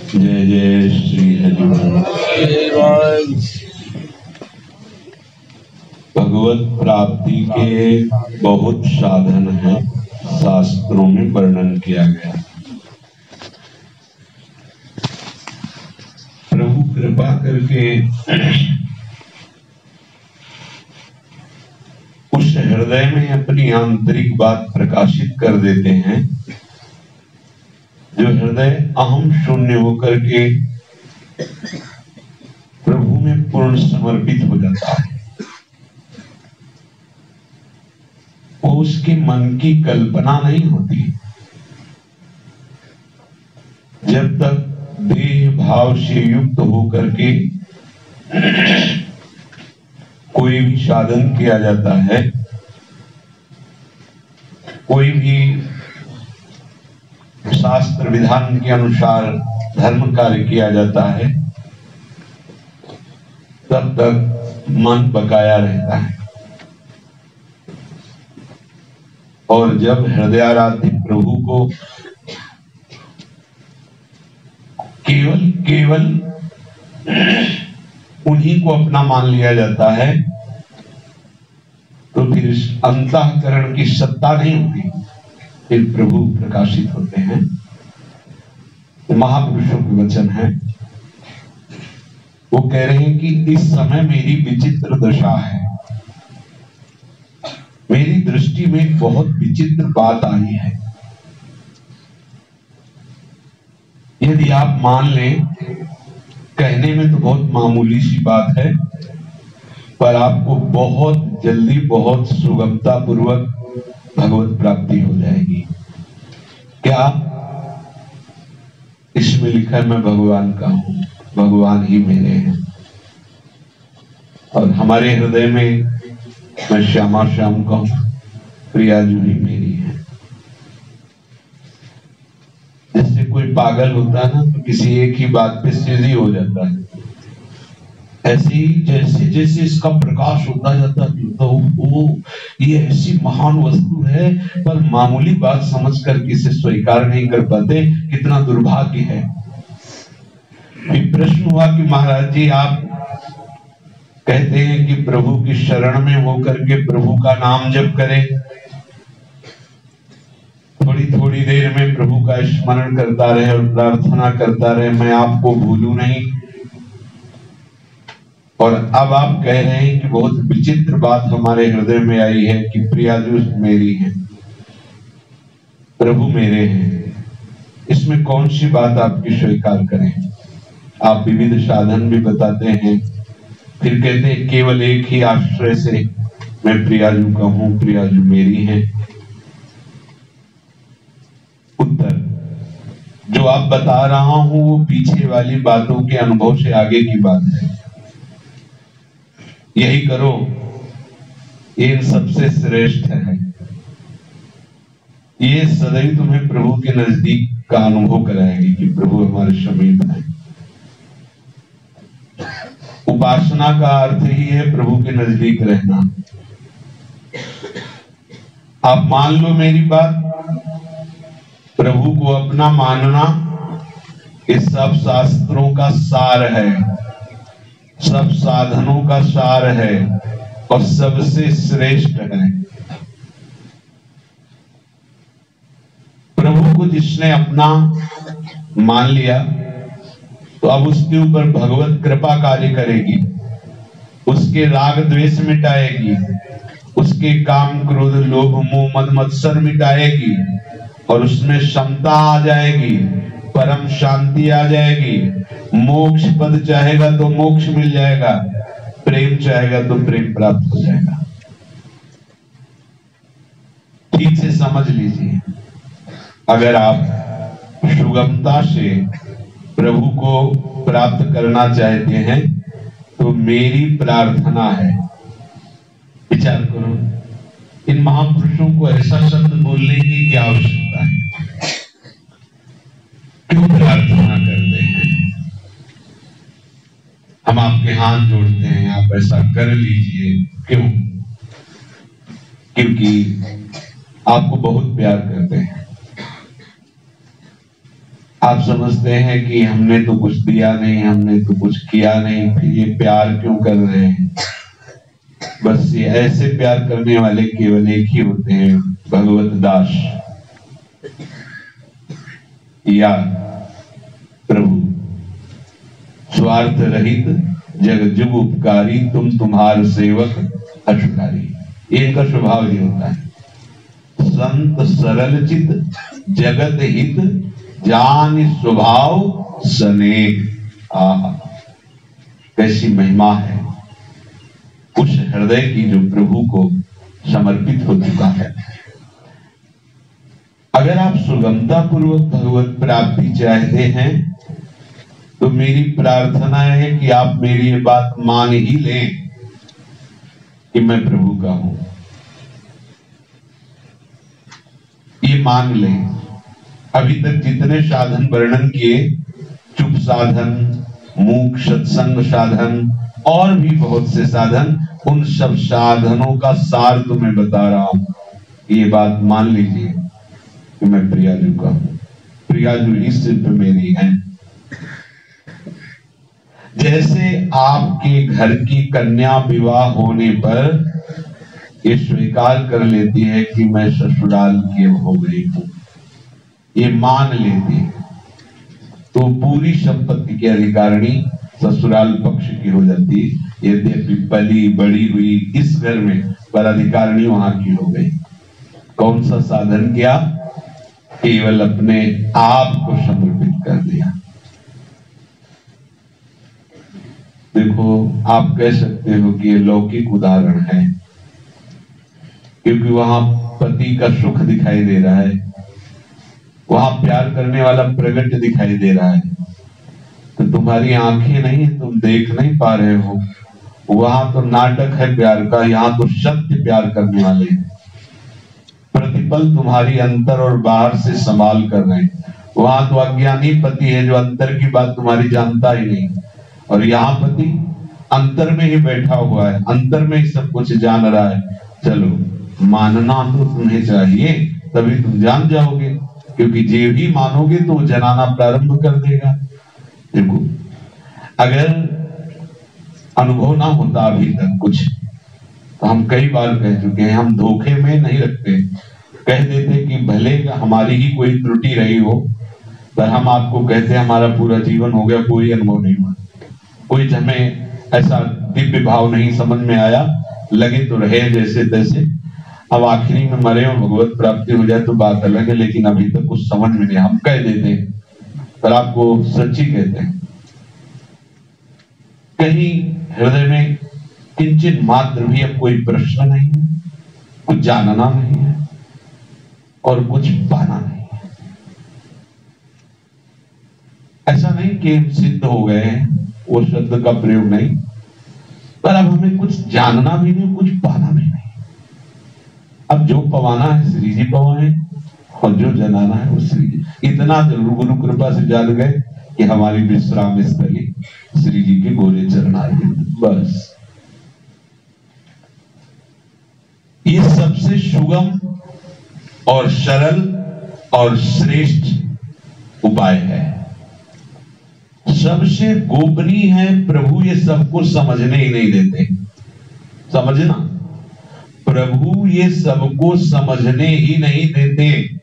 जय जय श्री हरि। भगवत प्राप्ति के बहुत साधन हैं, शास्त्रों में वर्णन किया गया। प्रभु कृपा करके उस हृदय में अपनी आंतरिक बात प्रकाशित कर देते हैं जो हृदय अहम शून्य होकर के प्रभु में पूर्ण समर्पित हो जाता है। वो उसके मन की कल्पना नहीं होती। जब तक देह भाव से युक्त होकर के कोई भी साधन किया जाता है, कोई भी शास्त्र विधान के अनुसार धर्म कार्य किया जाता है, तब तक मन बकाया रहता है। और जब हृदयाराध्य प्रभु को केवल उन्हीं को अपना मान लिया जाता है, तो फिर अंतःकरण की सत्ता नहीं होती। फिर प्रभु प्रकाशित होते हैं। महापुरुषों के वचन है, वो कह रहे हैं कि इस समय मेरी विचित्र दशा है। मेरी दृष्टि में बहुत विचित्र बात आई है। यदि आप मान लें, कहने में तो बहुत मामूली सी बात है, पर आपको बहुत जल्दी बहुत सुगमता पूर्वक भगवत प्राप्ति हो जाएगी। क्या? इसमें लिखा है मैं भगवान का हूं, भगवान ही मेरे हैं। और हमारे हृदय में मैं श्यामा श्याम का हूं, प्रिया जी ही मेरी है। जैसे कोई पागल होता है ना, तो किसी एक ही बात पे सीधी हो जाता है। ऐसे ही जैसे जैसे इसका प्रकाश होता जाता है, तो वो ये ऐसी महान वस्तु है, पर मामूली बात समझकर इसे स्वीकार नहीं कर पाते। कितना दुर्भाग्य है। फिर प्रश्न हुआ कि महाराज जी, आप कहते हैं कि प्रभु की शरण में होकर के प्रभु का नाम जप करें, थोड़ी थोड़ी देर में प्रभु का स्मरण करता रहे और प्रार्थना करता रहे, मैं आपको भूलूं नहीं। और अब आप कह रहे हैं कि बहुत विचित्र बात हमारे हृदय में आई है कि प्रिया जी मेरी है, प्रभु मेरे हैं। इसमें कौन सी बात आपकी स्वीकार करें? आप विविध साधन भी बताते हैं, फिर कहते हैं केवल एक ही आश्रय से मैं प्रिया जी का हूं, प्रिया जी मेरी है। उत्तर, जो आप बता रहा हूं वो पीछे वाली बातों के अनुभव से आगे की बात है। यही करो, ये सबसे श्रेष्ठ है। ये सदैव तुम्हें प्रभु के नजदीक का अनुभव कराएगी कि प्रभु हमारे समीप है। उपासना का अर्थ ही है प्रभु के नजदीक रहना। आप मान लो मेरी बात, प्रभु को अपना मानना इस सब शास्त्रों का सार है, सब साधनों का सार है और सबसे श्रेष्ठ है। प्रभु को जिसने अपना मान लिया, तो अब उसके ऊपर भगवत कृपा कार्य करेगी, उसके राग द्वेष मिटाएगी, उसके काम क्रोध लोभ मोह मद मत्सर मिटाएगी और उसमें समता आ जाएगी, परम शांति आ जाएगी। मोक्ष पद चाहेगा तो मोक्ष मिल जाएगा, प्रेम चाहेगा तो प्रेम प्राप्त हो जाएगा। ठीक से समझ लीजिए, अगर आप सुगमता से प्रभु को प्राप्त करना चाहते हैं तो मेरी प्रार्थना है, विचार करो, इन महापुरुषों को ऐसा शब्द बोलने की क्या आवश्यकता है? क्यों प्रार्थना करते हैं? हम आपके हाथ जोड़ते हैं, आप ऐसा कर लीजिए। क्यों? क्योंकि आपको बहुत प्यार करते हैं। आप समझते हैं कि हमने तो कुछ दिया नहीं, हमने तो कुछ किया नहीं, फिर ये प्यार क्यों कर रहे हैं? बस ये ऐसे प्यार करने वाले केवल एक ही होते हैं, भगवत दास या प्रभु। स्वार्थ रहित जग जुग उपकारी, तुम तुम्हार सेवक अशुकारी। इनका स्वभाव ये होता है। संत सरल चित जगत हित, जान स्वभाव स्नेह। कैसी महिमा है उस हृदय की जो प्रभु को समर्पित हो चुका है। अगर आप सुगमता पूर्वक भगवत प्राप्ति चाहते हैं तो मेरी प्रार्थना है कि आप मेरी ये बात मान ही लें कि मैं प्रभु का हूं। ये मान लें। अभी तक जितने साधन वर्णन किए, चुप साधन, मूक सत्संग साधन और भी बहुत से साधन, उन सब साधनों का सार तो मैं बता रहा हूं। ये बात मान लीजिए कि मैं प्रियाजू का हूं, प्रियाजू ही सिर्फ मेरी है। जैसे आपके घर की कन्या विवाह होने पर ये स्वीकार कर लेती है कि मैं ससुराल की हो गई हूं, ये मान लेती है, तो पूरी संपत्ति की अधिकारिणी ससुराल पक्ष की हो जाती है। यद्यपि पली बड़ी हुई इस घर में, पर अधिकारिणी वहां की हो गई। कौन सा साधन किया? केवल अपने आप को समर्पित कर दिया। देखो, आप कह सकते हो कि ये लौकिक उदाहरण है, क्योंकि वहां पति का सुख दिखाई दे रहा है, वहां प्यार करने वाला प्रगट दिखाई दे रहा है, तो तुम्हारी आंखें नहीं, तुम देख नहीं पा रहे हो। वहां तो नाटक है प्यार का, यहाँ तो सत्य प्यार करने वाले हैं। प्रतिपल तुम्हारी अंतर और बाहर से संभाल कर रहे हैं। वहां तो अज्ञानी पति है जो अंतर की बात तुम्हारी जानता ही नहीं, और यहाँ पति अंतर में ही बैठा हुआ है, अंतर में ही सब कुछ जान रहा है। चलो, मानना तो तुम्हें चाहिए, तभी तुम जान जाओगे, क्योंकि जो ही मानोगे तो वो जनाना प्रारंभ कर देगा। देखो, अगर अनुभव ना होता अभी तक कुछ, तो हम कई बार कह चुके हैं, हम धोखे में नहीं रखते। कह देते कि भले हमारी ही कोई त्रुटि रही हो, पर हम आपको कहते हमारा पूरा जीवन हो गया, कोई अनुभव नहीं हुआ, कोई हमें ऐसा दिव्य भाव नहीं समझ में आया, लगे तो रहे जैसे तैसे। अब आखिरी में मरे और भगवत प्राप्ति हो जाए तो बात अलग है, लेकिन अभी तक कुछ समझ में नहीं। हम कह देते हैं, पर आपको सच्ची कहते हैं। कहीं हृदय में किंचित मात्र भी अब कोई प्रश्न नहीं है, कुछ जानना नहीं है और कुछ पाना नहीं है। ऐसा नहीं कि हम सिद्ध हो गए हैं, वो शब्द का प्रयोग नहीं, पर अब हमें कुछ जानना भी नहीं, कुछ पाना भी नहीं। अब जो पवाना है श्री जी पवाए, और जो जनाना है वो श्री जी। इतना जरूर गुरु कृपा से जान गए कि हमारी विश्राम स्थली श्री जी के गोरे चरणारविंद, बस। ये सबसे सुगम और सरल और श्रेष्ठ उपाय है, सबसे गोपनीय है। प्रभु ये सबको समझने ही नहीं देते। समझना, प्रभु ये सबको समझने ही नहीं देते।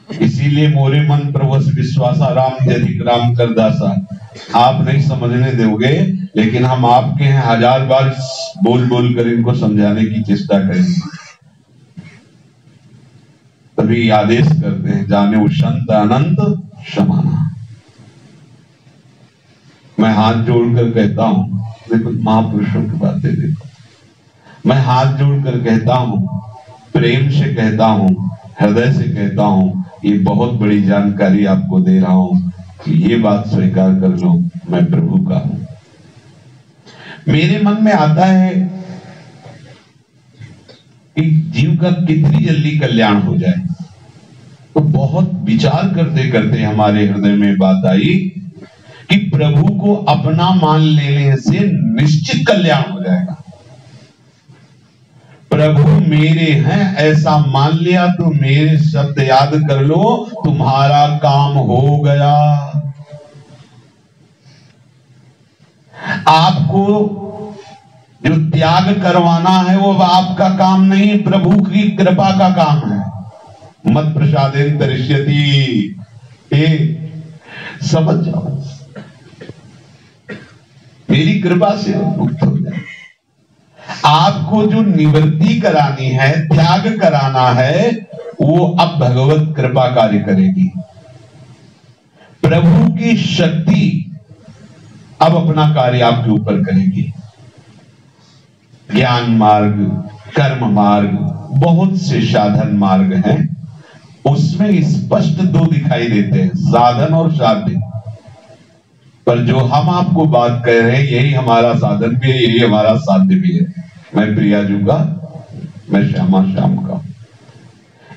इसीलिए मोरे मन प्रभु विश्वासा, राम के अधिक राम कर दासा। आप नहीं समझने दोगे, लेकिन हम आपके हैं, 1000 बार बोल बोल कर इनको समझाने की चेष्टा करेंगे। तभी आदेश करते हैं, जाने संत अनंत समाना। मैं हाथ जोड़कर कहता हूं, देखो महापुरुषों की बातें देखो, मैं हाथ जोड़कर कहता हूं, प्रेम से कहता हूं, हृदय से कहता हूं, ये बहुत बड़ी जानकारी आपको दे रहा हूं कि ये बात स्वीकार कर लो, मैं प्रभु का हूं। मेरे मन में आता है कि जीव का कितनी जल्दी कल्याण हो जाए, तो बहुत विचार करते करते हमारे हृदय में बात आई कि प्रभु को अपना मान लेने से निश्चित कल्याण हो जाएगा। प्रभु मेरे हैं ऐसा मान लिया तो मेरे शब्द याद कर लो, तुम्हारा काम हो गया। आपको जो त्याग करवाना है वो आपका काम नहीं, प्रभु की कृपा का काम है। मत प्रसादेन तरिष्यति, समझ जाओ, मेरी कृपा से मुक्त हो जाए। आपको जो निवृत्ति करानी है, त्याग कराना है, वो अब भगवत कृपा कार्य करेगी। प्रभु की शक्ति अब अपना कार्य आपके ऊपर करेगी। ज्ञान मार्ग, कर्म मार्ग, बहुत से साधन मार्ग हैं, उसमें स्पष्ट दो दिखाई देते हैं, साधन और साध्य। पर जो हम आपको बात कह रहे हैं, यही हमारा साधन भी है, यही हमारा साध्य भी है। मैं प्रियाजू का, मैं श्यामा श्याम का।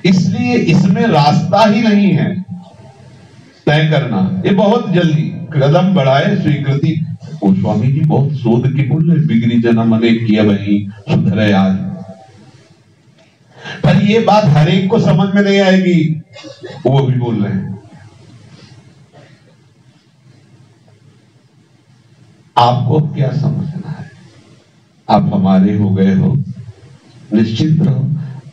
इसलिए इसमें रास्ता ही नहीं है तय करना। ये बहुत जल्दी कदम बढ़ाए स्वीकृति। वो स्वामी जी बहुत शोध की बोल रहे, बिगड़ी जन्म अनेक किया वही सुधरे आज। पर ये बात हर एक को समझ में नहीं आएगी, वो भी बोल रहे हैं। आपको क्या समझना है? आप हमारे हो गए हो, निश्चित रहो।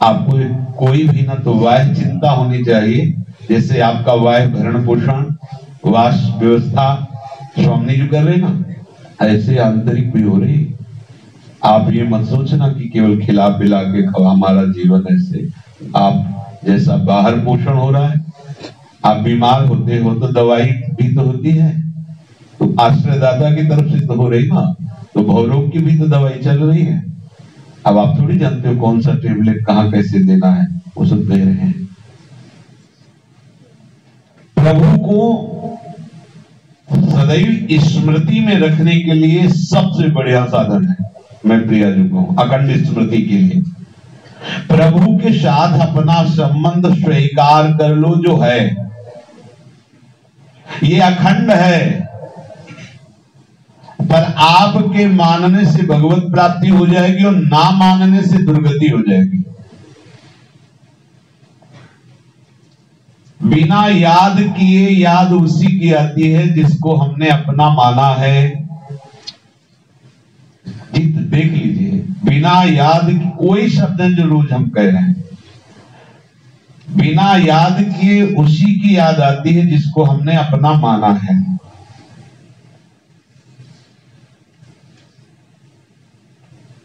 आपको कोई भी ना तो वाह चिंता होनी चाहिए, जैसे आपका वाह भरण पोषण, वास व्यवस्था स्वामी जी कर रहे ना, ऐसे आंतरिक भी हो रही। आप ये मत सोचना कि केवल खिला पिला के खाओ, हमारा जीवन ऐसे। आप जैसा बाहर पोषण हो रहा है, आप बीमार होते हो तो दवाई भी तो होती है, तो आश्रयदाता की तरफ से तो हो रही ना, तो भवरोग की भी तो दवाई चल रही है। अब आप थोड़ी जानते हो कौन सा टेबलेट कहाँ कैसे देना है, वो सब दे रहे हैं। प्रभु को सदैव स्मृति में रखने के लिए सबसे बढ़िया साधन है, मैं प्रियाजू कहूं, अखंड स्मृति के लिए। प्रभु के साथ अपना संबंध स्वीकार कर लो, जो है ये अखंड है। पर आपके मानने से भगवत प्राप्ति हो जाएगी और ना मानने से दुर्गति हो जाएगी। बिना याद किए याद उसी की आती है जिसको हमने अपना माना है। देख लीजिए, बिना याद कोई शब्द है जो रोज हम कह रहे हैं, बिना याद किए उसी की याद आती है जिसको हमने अपना माना है।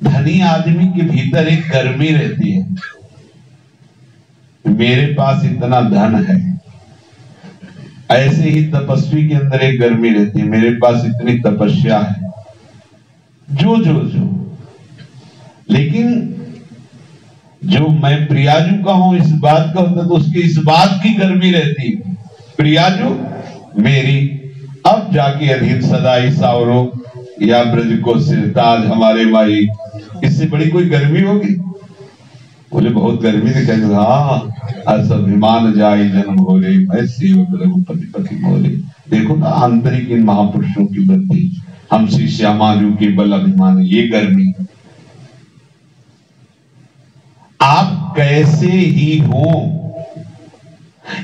धनी आदमी के भीतर एक गर्मी रहती है, मेरे पास इतना धन है। ऐसे ही तपस्वी के अंदर एक गर्मी रहती है, मेरे पास इतनी तपस्या है। जो जो जो लेकिन जो मैं प्रियाजू का हूं इस बात का होता तो उसकी इस बात की गर्मी रहती, प्रियाजू मेरी अब जाके अधीर सदाई सावरो या ब्रज को सिरताज हमारे माई, इससे बड़ी कोई गर्मी होगी? बोले बहुत गर्मी दिखाई। हाँ, अभिमान जाए जन्म हो रे, मैं सेवक रघुपति पति मोरे। देखो ना आंतरिक इन महापुरुषों की वृत्ति, हम श्री श्यामाजू के बल अभिमान, ये गर्मी। आप कैसे ही हो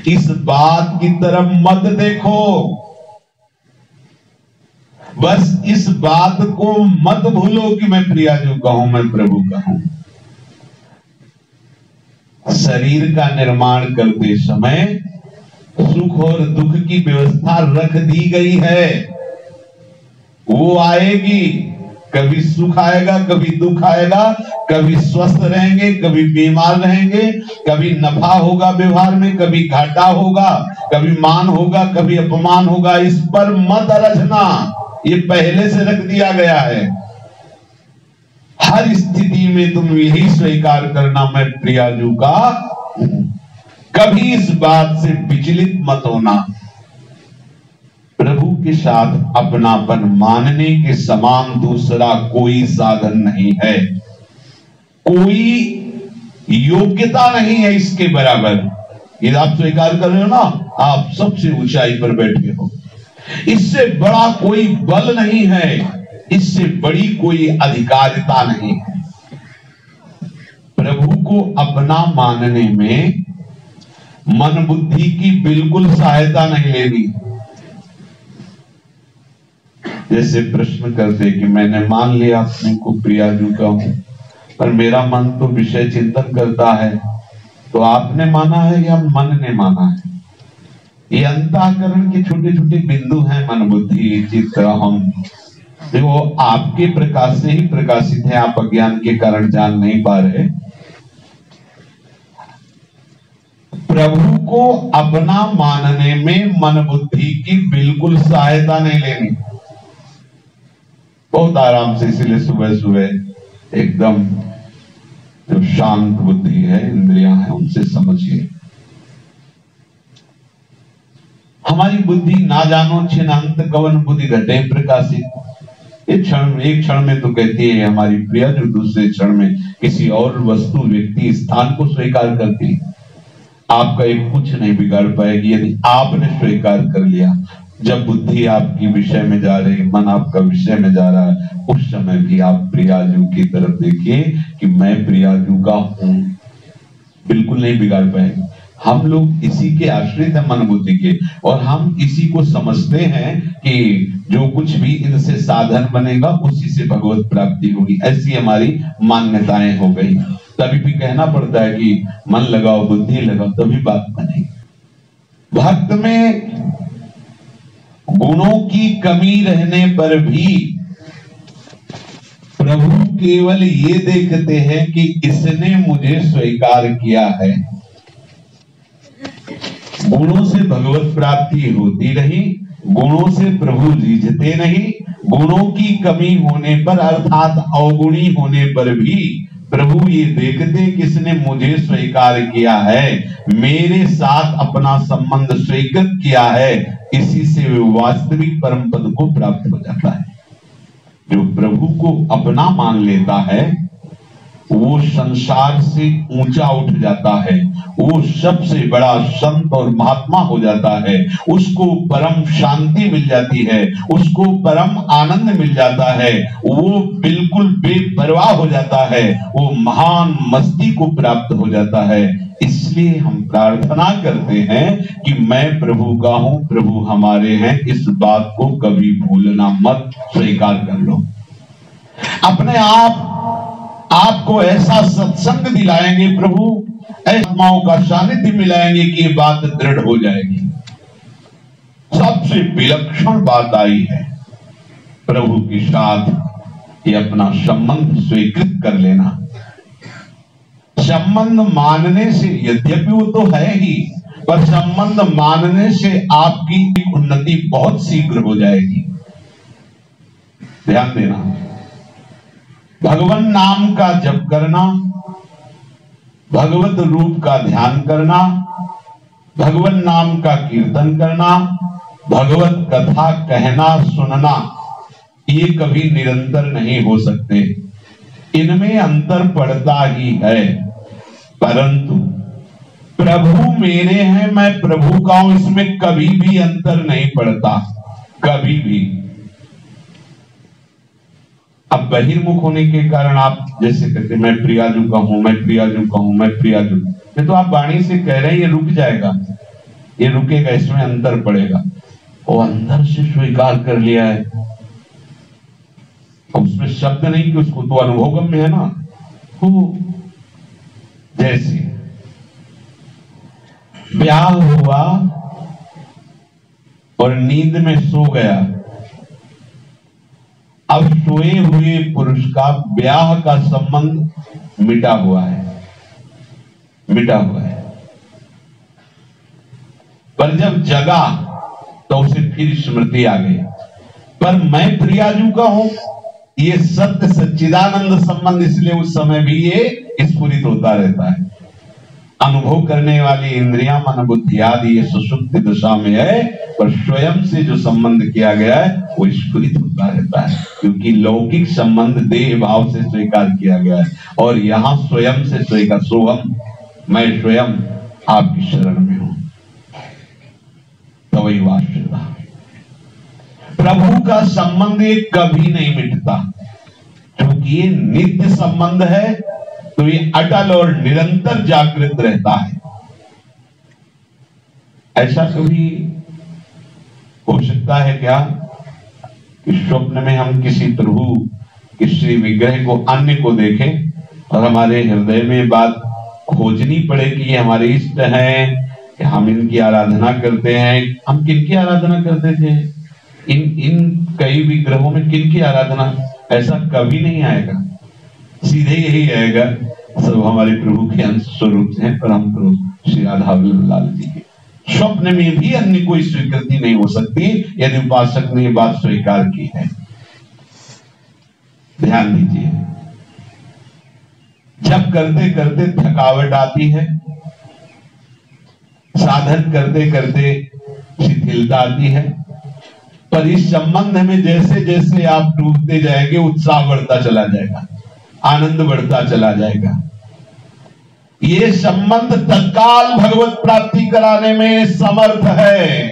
इस बात की तरफ मत देखो, बस इस बात को मत भूलो कि मैं प्रियाजू का हूं, मैं प्रभु का हूं। शरीर का निर्माण करते समय सुख और दुख की व्यवस्था रख दी गई है, वो आएगी। कभी सुख आएगा, कभी दुख आएगा, कभी स्वस्थ रहेंगे, कभी बीमार रहेंगे, कभी नफा होगा व्यवहार में, कभी घाटा होगा, कभी मान होगा, कभी अपमान होगा। इस पर मत अरझना, ये पहले से रख दिया गया है। हर स्थिति में तुम यही स्वीकार करना, मैं प्रियाजू का हूं। कभी इस बात से विचलित मत होना। प्रभु के साथ अपनापन मानने के समान दूसरा कोई साधन नहीं है, कोई योग्यता नहीं है इसके बराबर। ये आप स्वीकार कर रहे हो ना, आप सबसे ऊंचाई पर बैठे हो। इससे बड़ा कोई बल नहीं है, इससे बड़ी कोई अधिकारिता नहीं है। प्रभु को अपना मानने में मन बुद्धि की बिल्कुल सहायता नहीं लेनी। जैसे प्रश्न करते कि मैंने मान लिया अपने को प्रियाजू का हूं, पर मेरा मन तो विषय चिंतन करता है, तो आपने माना है या मन ने माना है? ये अंतःकरण के छोटे छोटे बिंदु हैं, मन बुद्धि चित्त हम, वो आपके प्रकाश से ही प्रकाशित है, आप अज्ञान के कारण जान नहीं पा रहे। प्रभु को अपना मानने में मन बुद्धि की बिल्कुल सहायता नहीं लेनी। बहुत आराम से, इसलिए सुबह सुबह एकदम जो शांत बुद्धि है, इंद्रियां हैं, उनसे समझिए। हमारी बुद्धि ना जानो छिन्नांत कवन बुद्धि घटे प्रकाशित। एक क्षण में तो कहती है हमारी प्रिया, जो दूसरे क्षण में किसी और वस्तु व्यक्ति स्थान को स्वीकार करती है। आपका एक कुछ नहीं बिगाड़ पाएगी यदि आपने स्वीकार कर लिया। जब बुद्धि आपकी विषय में जा रही, मन आपका विषय में जा रहा है, उस समय भी आप प्रियाजू की तरफ देखिए कि मैं प्रियाजू का हूं, बिल्कुल नहीं बिगाड़ पाएंगे। हम लोग इसी के आश्रित हैं, मन बुद्धि के, और हम इसी को समझते हैं कि जो कुछ भी इनसे साधन बनेगा उसी से भगवत प्राप्ति होगी। ऐसी हमारी मान्यताएं हो गई। तभी भी कहना पड़ता है कि मन लगाओ, बुद्धि लगाओ, तभी बात बनेगी। भक्त में गुणों की कमी रहने पर भी प्रभु केवल ये देखते हैं कि इसने मुझे स्वीकार किया है। गुणों से भगवत प्राप्ति होती रही, गुणों से प्रभु रीझते नहीं। गुणों की कमी होने पर अर्थात अवगुणी होने पर भी प्रभु ये देखते किसने मुझे स्वीकार किया है, मेरे साथ अपना संबंध स्वीकृत किया है। इसी से वास्तविक परम पद को प्राप्त हो जाता है। जो प्रभु को अपना मान लेता है वो संसार से ऊंचा उठ जाता है, वो सबसे बड़ा संत और महात्मा हो जाता है, उसको परम शांति मिल जाती है, उसको परम आनंद मिल जाता है, वो बिल्कुल बेपरवाह हो जाता है, वो महान मस्ती को प्राप्त हो जाता है। इसलिए हम प्रार्थना करते हैं कि मैं प्रभु का हूं, प्रभु हमारे हैं, इस बात को कभी भूलना मत, स्वीकार कर लो। अपने आपको ऐसा सत्संग दिलाएंगे प्रभु, आत्माओं का सानिध्य मिलाएंगे कि ये बात दृढ़ हो जाएगी। सबसे विलक्षण बात आई है प्रभु के साथ ये अपना संबंध स्वीकृत कर लेना। संबंध मानने से, यद्यपि वो तो है ही, पर संबंध मानने से आपकी उन्नति बहुत शीघ्र हो जाएगी। ध्यान देना, भगवान नाम का जप करना, भगवत रूप का ध्यान करना, भगवान नाम का कीर्तन करना, भगवत कथा कहना सुनना, ये कभी निरंतर नहीं हो सकते। इनमें अंतर पड़ता ही है, परंतु प्रभु मेरे हैं, मैं प्रभु का हूं, इसमें कभी भी अंतर नहीं पड़ता, कभी भी। अब बहिर्मुख होने के कारण आप जैसे कहते मैं प्रियाजू का हूं, मैं प्रियाजू का हूं, मैं प्रियाजू, ये तो आप वाणी से कह रहे हैं, ये रुक जाएगा, ये रुकेगा, इसमें अंतर पड़ेगा। वो अंदर से स्वीकार कर लिया है, उसमें शब्द नहीं कि उसको तो अनुभवगम्य है ना। हो जैसे ब्याह हुआ और नींद में सो गया, अब सोए हुए पुरुष का ब्याह का संबंध मिटा हुआ है, मिटा हुआ है। पर जब जगा तो उसे फिर स्मृति आ गई, पर मैं प्रियाजू का हूं, ये सत्य सच्चिदानंद संबंध, इसलिए उस समय भी ये स्फुरित होता रहता है। अनुभव करने वाली इंद्रियां मन बुद्धि आदि ये सुषुप्ति दशा में है, पर स्वयं से जो संबंध किया गया है वो स्फुरित होता रहता है, क्योंकि लौकिक संबंध देह भाव से स्वीकार किया गया है, और यहां स्वयं से स्वीकार, सोहम, मैं स्वयं आपकी शरण में हूं। तो वही वास्तव प्रभु का संबंध कभी नहीं मिटता, क्योंकि ये नित्य संबंध है, तो ये अटल और निरंतर जागृत रहता है। ऐसा कभी हो सकता है क्या कि स्वप्न में हम किसी प्रभु, किसी विग्रह को, अन्य को देखें और हमारे हृदय में बात खोजनी पड़े कि ये हमारे इष्ट हैं, कि हम इनकी आराधना करते हैं। हम किनकी आराधना करते थे? इन कई विग्रहों में किनकी आराधना? ऐसा कभी नहीं आएगा, सीधे यही आएगा, सब हमारे प्रभु के अंश स्वरूप हैं, परम प्रभु श्री राधा वल्लभ लाल जी के। स्वप्न में भी अन्य कोई स्वीकृति नहीं हो सकती यदि उपासक ने बात स्वीकार की है। ध्यान दीजिए, जब करते करते थकावट आती है, साधन करते करते शिथिलता आती है, पर इस संबंध में जैसे जैसे आप डूबते जाएंगे उत्साह बढ़ता चला जाएगा, आनंद बढ़ता चला जाएगा। ये संबंध तत्काल भगवत प्राप्ति कराने में समर्थ है,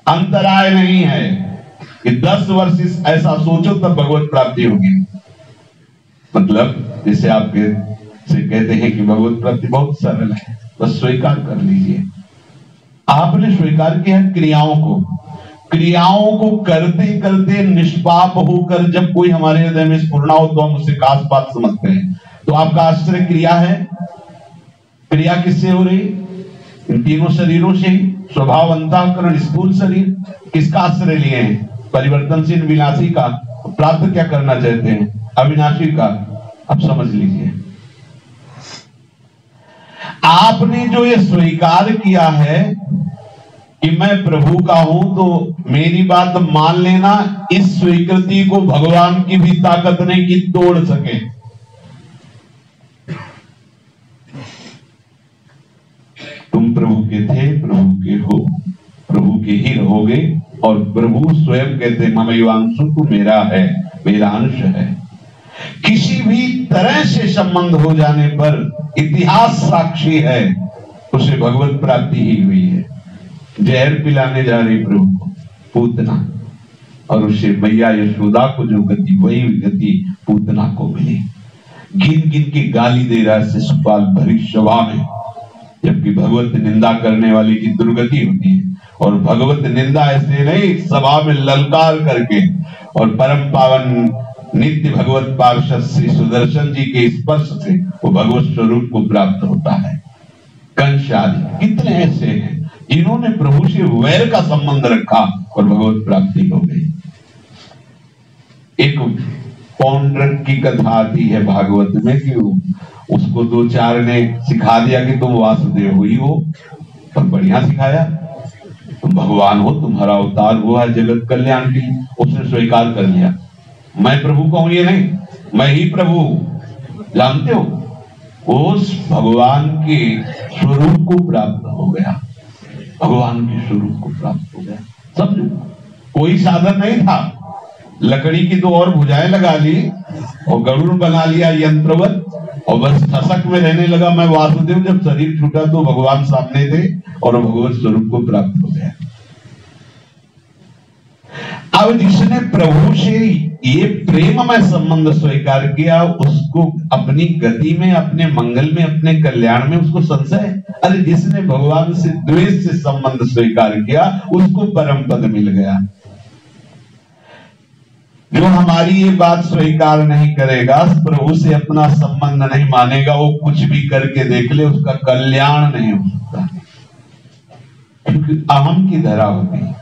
अंतराय नहीं है कि 10 वर्ष ऐसा सोचो तब भगवत प्राप्ति होगी। मतलब जैसे आप से कहते हैं कि भगवत प्राप्ति बहुत सरल है, बस स्वीकार कर लीजिए। आपने स्वीकार किया क्रियाओं को करते करते निष्पाप होकर जब कोई हमारे हृदय में स्फुरना हो तो हम उसे खास बात समझते हैं। तो आपका आश्रय क्रिया है। क्रिया किससे हो रही? इन तीनों शरीरों से। स्वभाव, अंतःकरण, स्थूल शरीर। किसका आश्रय लिए हैं? परिवर्तनशील विनाशी का। प्राप्त क्या करना चाहते हैं? अविनाशी का। अब समझ लीजिए, आपने जो ये स्वीकार किया है कि मैं प्रभु का हूं, तो मेरी बात मान लेना, इस स्वीकृति को भगवान की भी ताकत नहीं कि तोड़ सके। तुम प्रभु के थे, प्रभु के हो, प्रभु के ही रहोगे। और प्रभु स्वयं कहते हैं ममैवांशु, तू मेरा है, मेरा अंश है। किसी भी तरह से संबंध हो जाने पर इतिहास साक्षी है, उसे भगवत प्राप्ति ही हुई है। जहर पिलाने जा रही प्रभु को पूतना, और उसे मैया यशोदा को जो गति, वही गति पूतना को मिली। गिन गिन के गाली दे रहा है शिशुपाल भरी सभा में, जबकि भगवत निंदा करने वाले की दुर्गति होती है। और भगवत निंदा ऐसे नहीं, सभा में ललकार करके, और परम पावन नित्य भगवत पार्षद श्री सुदर्शन जी के स्पर्श से वो भगवत स्वरूप को प्राप्त होता है। कंस आदि कितने ऐसे हैं जिन्होंने प्रभु से वैर का संबंध रखा और भगवत प्राप्ति हो गई। एक पौंड्रक की कथा आती है भागवत में कि उसको 2-4 ने सिखा दिया कि तुम वासुदेव ही हो, पर बढ़िया सिखाया, तुम भगवान हो, तुम्हारा अवतार हुआ है जगत कल्याण के लिए। उसने स्वीकार कर लिया, मैं प्रभु कहूं ये नहीं, मैं ही प्रभु। जानते हो, उस भगवान के स्वरूप को प्राप्त हो गया, भगवान के स्वरूप को प्राप्त हो गया। समझो, कोई साधन नहीं था, लकड़ी की 2 और भुजाएं लगा ली और गरुड़ बना लिया यंत्रवत, और बस ठसक में रहने लगा मैं वासुदेव। जब शरीर छूटा तो भगवान सामने थे और भगवत स्वरूप को प्राप्त हो गया। अब जिसने प्रभु से ये प्रेममय संबंध स्वीकार किया, उसको अपनी गति में, अपने मंगल में, अपने कल्याण में उसको संशय। अरे जिसने भगवान से द्वेष से संबंध स्वीकार किया, उसको परम पद मिल गया। जो हमारी ये बात स्वीकार नहीं करेगा, प्रभु से अपना संबंध नहीं मानेगा, वो कुछ भी करके देख ले, उसका कल्याण नहीं हो सकता, क्योंकि अहम की धरा होती है।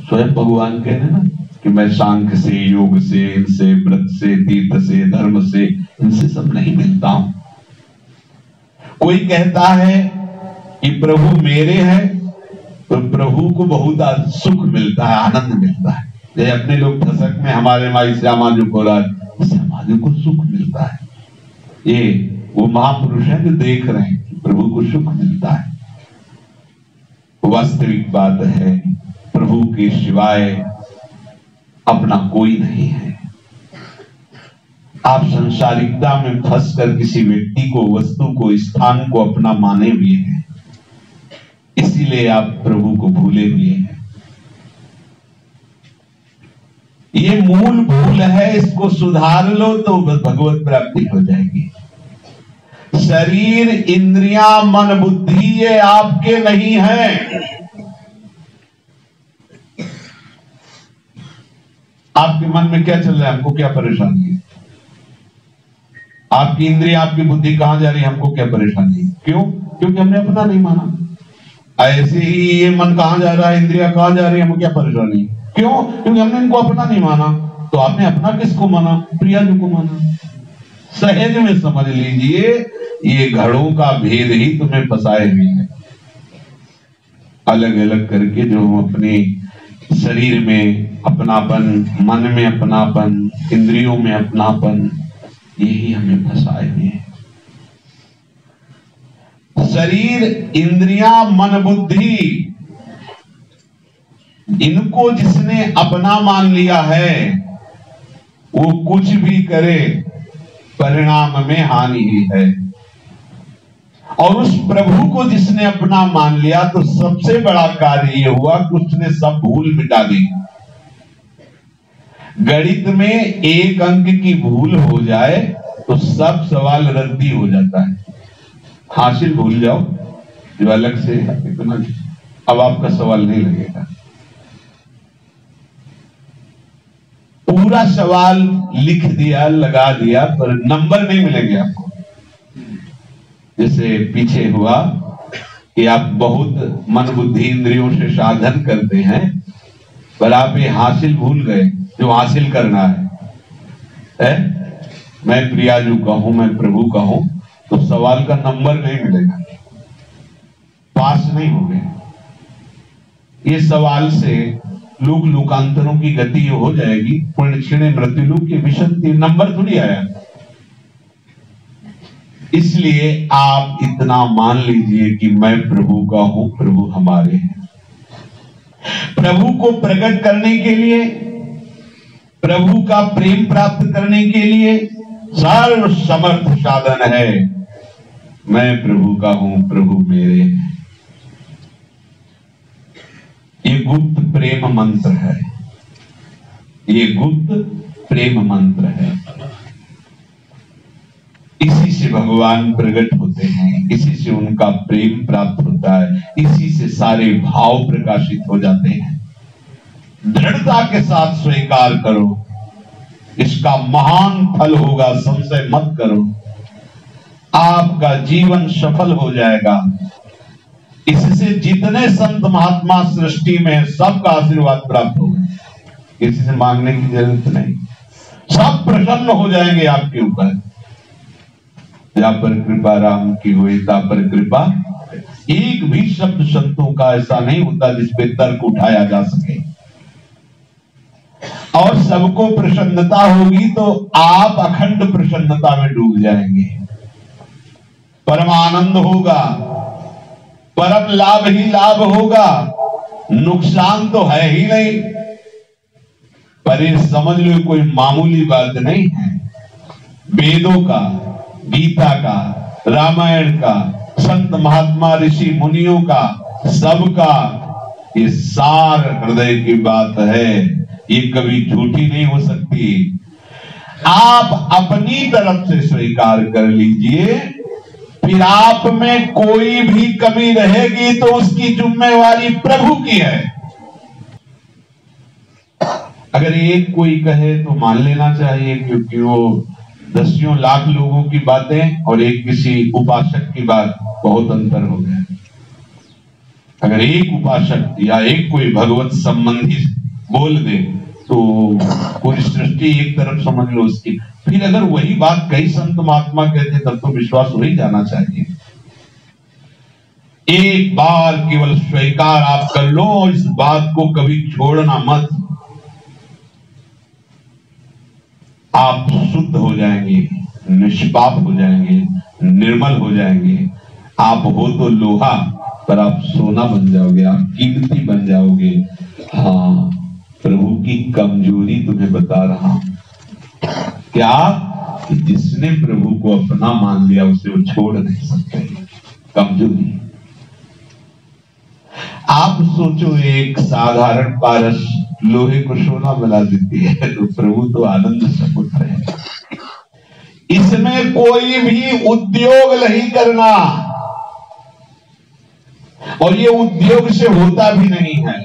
स्वयं भगवान कह रहे ना कि मैं सांख्य से, योग से, इनसे, व्रत से, तीर्थ से, धर्म से, इनसे सब नहीं मिलता हूं। कोई कहता है कि प्रभु मेरे हैं, तो प्रभु को बहुत सुख मिलता है, आनंद मिलता है। जैसे अपने लोग ठसक में हमारे माई श्यामा जो बोला, समाज को सुख मिलता है। ये वो महापुरुष है जो देख रहे हैं कि प्रभु को सुख मिलता है। वास्तविक बात है, प्रभु के सिवाय अपना कोई नहीं है। आप संसारिकता में फंसकर किसी व्यक्ति को, वस्तु को, स्थान को अपना माने हुए हैं, इसीलिए आप प्रभु को भूले हुए हैं। ये मूल भूल है, इसको सुधार लो तो भगवत प्राप्ति हो जाएगी। शरीर, इंद्रियां, मन, बुद्धि ये आपके नहीं है। आपके मन में क्या चल रहा है, हमको क्या परेशानी है? आपकी इंद्रिया, आपकी बुद्धि कहां जा रही है, हमको क्या परेशानी है? क्यों? क्योंकि हमने अपना नहीं माना। ऐसे ही ये मन कहां जा रहा है, इंद्रिया कहां जा रही है, हमको क्या परेशानी है? क्यों? क्योंकि हमने इनको अपना नहीं माना। तो आपने अपना किसको माना? प्रियाजू को माना। सहज में समझ लीजिए, ये घड़ों का भेद ही तुम्हें फंसाए हुए है। अलग अलग करके जो हम अपने शरीर में अपनापन, मन में अपनापन, इंद्रियों में अपनापन, यही हमें फंसाए हुए हैं। शरीर, इंद्रियां, मन, बुद्धि, इनको जिसने अपना मान लिया है, वो कुछ भी करे परिणाम में हानि ही है। और उस प्रभु को जिसने अपना मान लिया, तो सबसे बड़ा कार्य ये हुआ कि उसने सब भूल मिटा दी। गणित में एक अंक की भूल हो जाए तो सब सवाल रद्दी हो जाता है। हासिल भूल जाओ जो अलग से इतना, अब आपका सवाल नहीं लगेगा। पूरा सवाल लिख दिया, लगा दिया, पर नंबर नहीं मिलेंगे आपको। जैसे पीछे हुआ कि आप बहुत मन, बुद्धि, इंद्रियों से साधन करते हैं, पर आप ये हासिल भूल गए जो हासिल करना है। मैं प्रियाजू का हूं, मैं प्रभु का हूं, तो सवाल का नंबर नहीं मिलेगा, पास नहीं हो गए। ये सवाल से लोक लोकांतरों की गति हो जाएगी। पुण्य क्षीणे मृत्युलोक की विशंति, नंबर थोड़ी आया। इसलिए आप इतना मान लीजिए कि मैं प्रभु का हूं, प्रभु हमारे हैं। प्रभु को प्रकट करने के लिए, प्रभु का प्रेम प्राप्त करने के लिए सर्व समर्थ साधन है। मैं प्रभु का हूं, प्रभु मेरे हैं। ये गुप्त प्रेम मंत्र है, ये गुप्त प्रेम मंत्र है। इसी से भगवान प्रकट होते हैं, इसी से उनका प्रेम प्राप्त होता है, इसी से सारे भाव प्रकाशित हो जाते हैं। दृढ़ता के साथ स्वीकार करो, इसका महान फल होगा, संशय मत करो। आपका जीवन सफल हो जाएगा। इससे जितने संत महात्मा सृष्टि में है, सबका आशीर्वाद प्राप्त होगा। किसी से मांगने की जरूरत नहीं, सब प्रसन्न हो जाएंगे आपके ऊपर। या पर कृपा राम की हुई, ता पर कृपा। एक भी शब्द संतों का ऐसा नहीं होता जिस पे तर्क उठाया जा सके। और सबको प्रसन्नता होगी तो आप अखंड प्रसन्नता में डूब जाएंगे। परमानंद होगा, परम लाभ ही लाभ होगा, नुकसान तो है ही नहीं। पर ये समझ लो कोई मामूली बात नहीं है। वेदों का, गीता का, रामायण का, संत महात्मा ऋषि मुनियों का, सबका ये सार हृदय की बात है। ये कभी झूठी नहीं हो सकती। आप अपनी तरफ से स्वीकार कर लीजिए, फिर आप में कोई भी कमी रहेगी तो उसकी जिम्मेवारी प्रभु की है। अगर एक कोई कहे तो मान लेना चाहिए, क्योंकि वो दसियों लाख लोगों की बातें और एक किसी उपासक की बात, बहुत अंतर हो गया। अगर एक उपासक या एक कोई भगवत संबंधी बोल दे तो पूरी सृष्टि एक तरफ समझ लो उसकी। फिर अगर वही बात कई संत महात्मा कहते तब तो विश्वास हो ही जाना चाहिए। एक बार केवल स्वीकार आप कर लो और इस बात को कभी छोड़ना मत। आप शुद्ध हो जाएंगे, निष्पाप हो जाएंगे, निर्मल हो जाएंगे। आप हो तो लोहा, पर आप सोना बन जाओगे, आप कीमती बन जाओगे। हाँ, प्रभु की कमजोरी तुम्हें बता रहा हूं। क्या? कि जिसने प्रभु को अपना मान लिया उसे वो छोड़ नहीं सकते। कमजोरी। आप सोचो, एक साधारण पारस लोहे को सोना मिला देती है, तो प्रभु तो आनंद समुद्र है। इसमें कोई भी उद्योग नहीं करना, और ये उद्योग से होता भी नहीं है।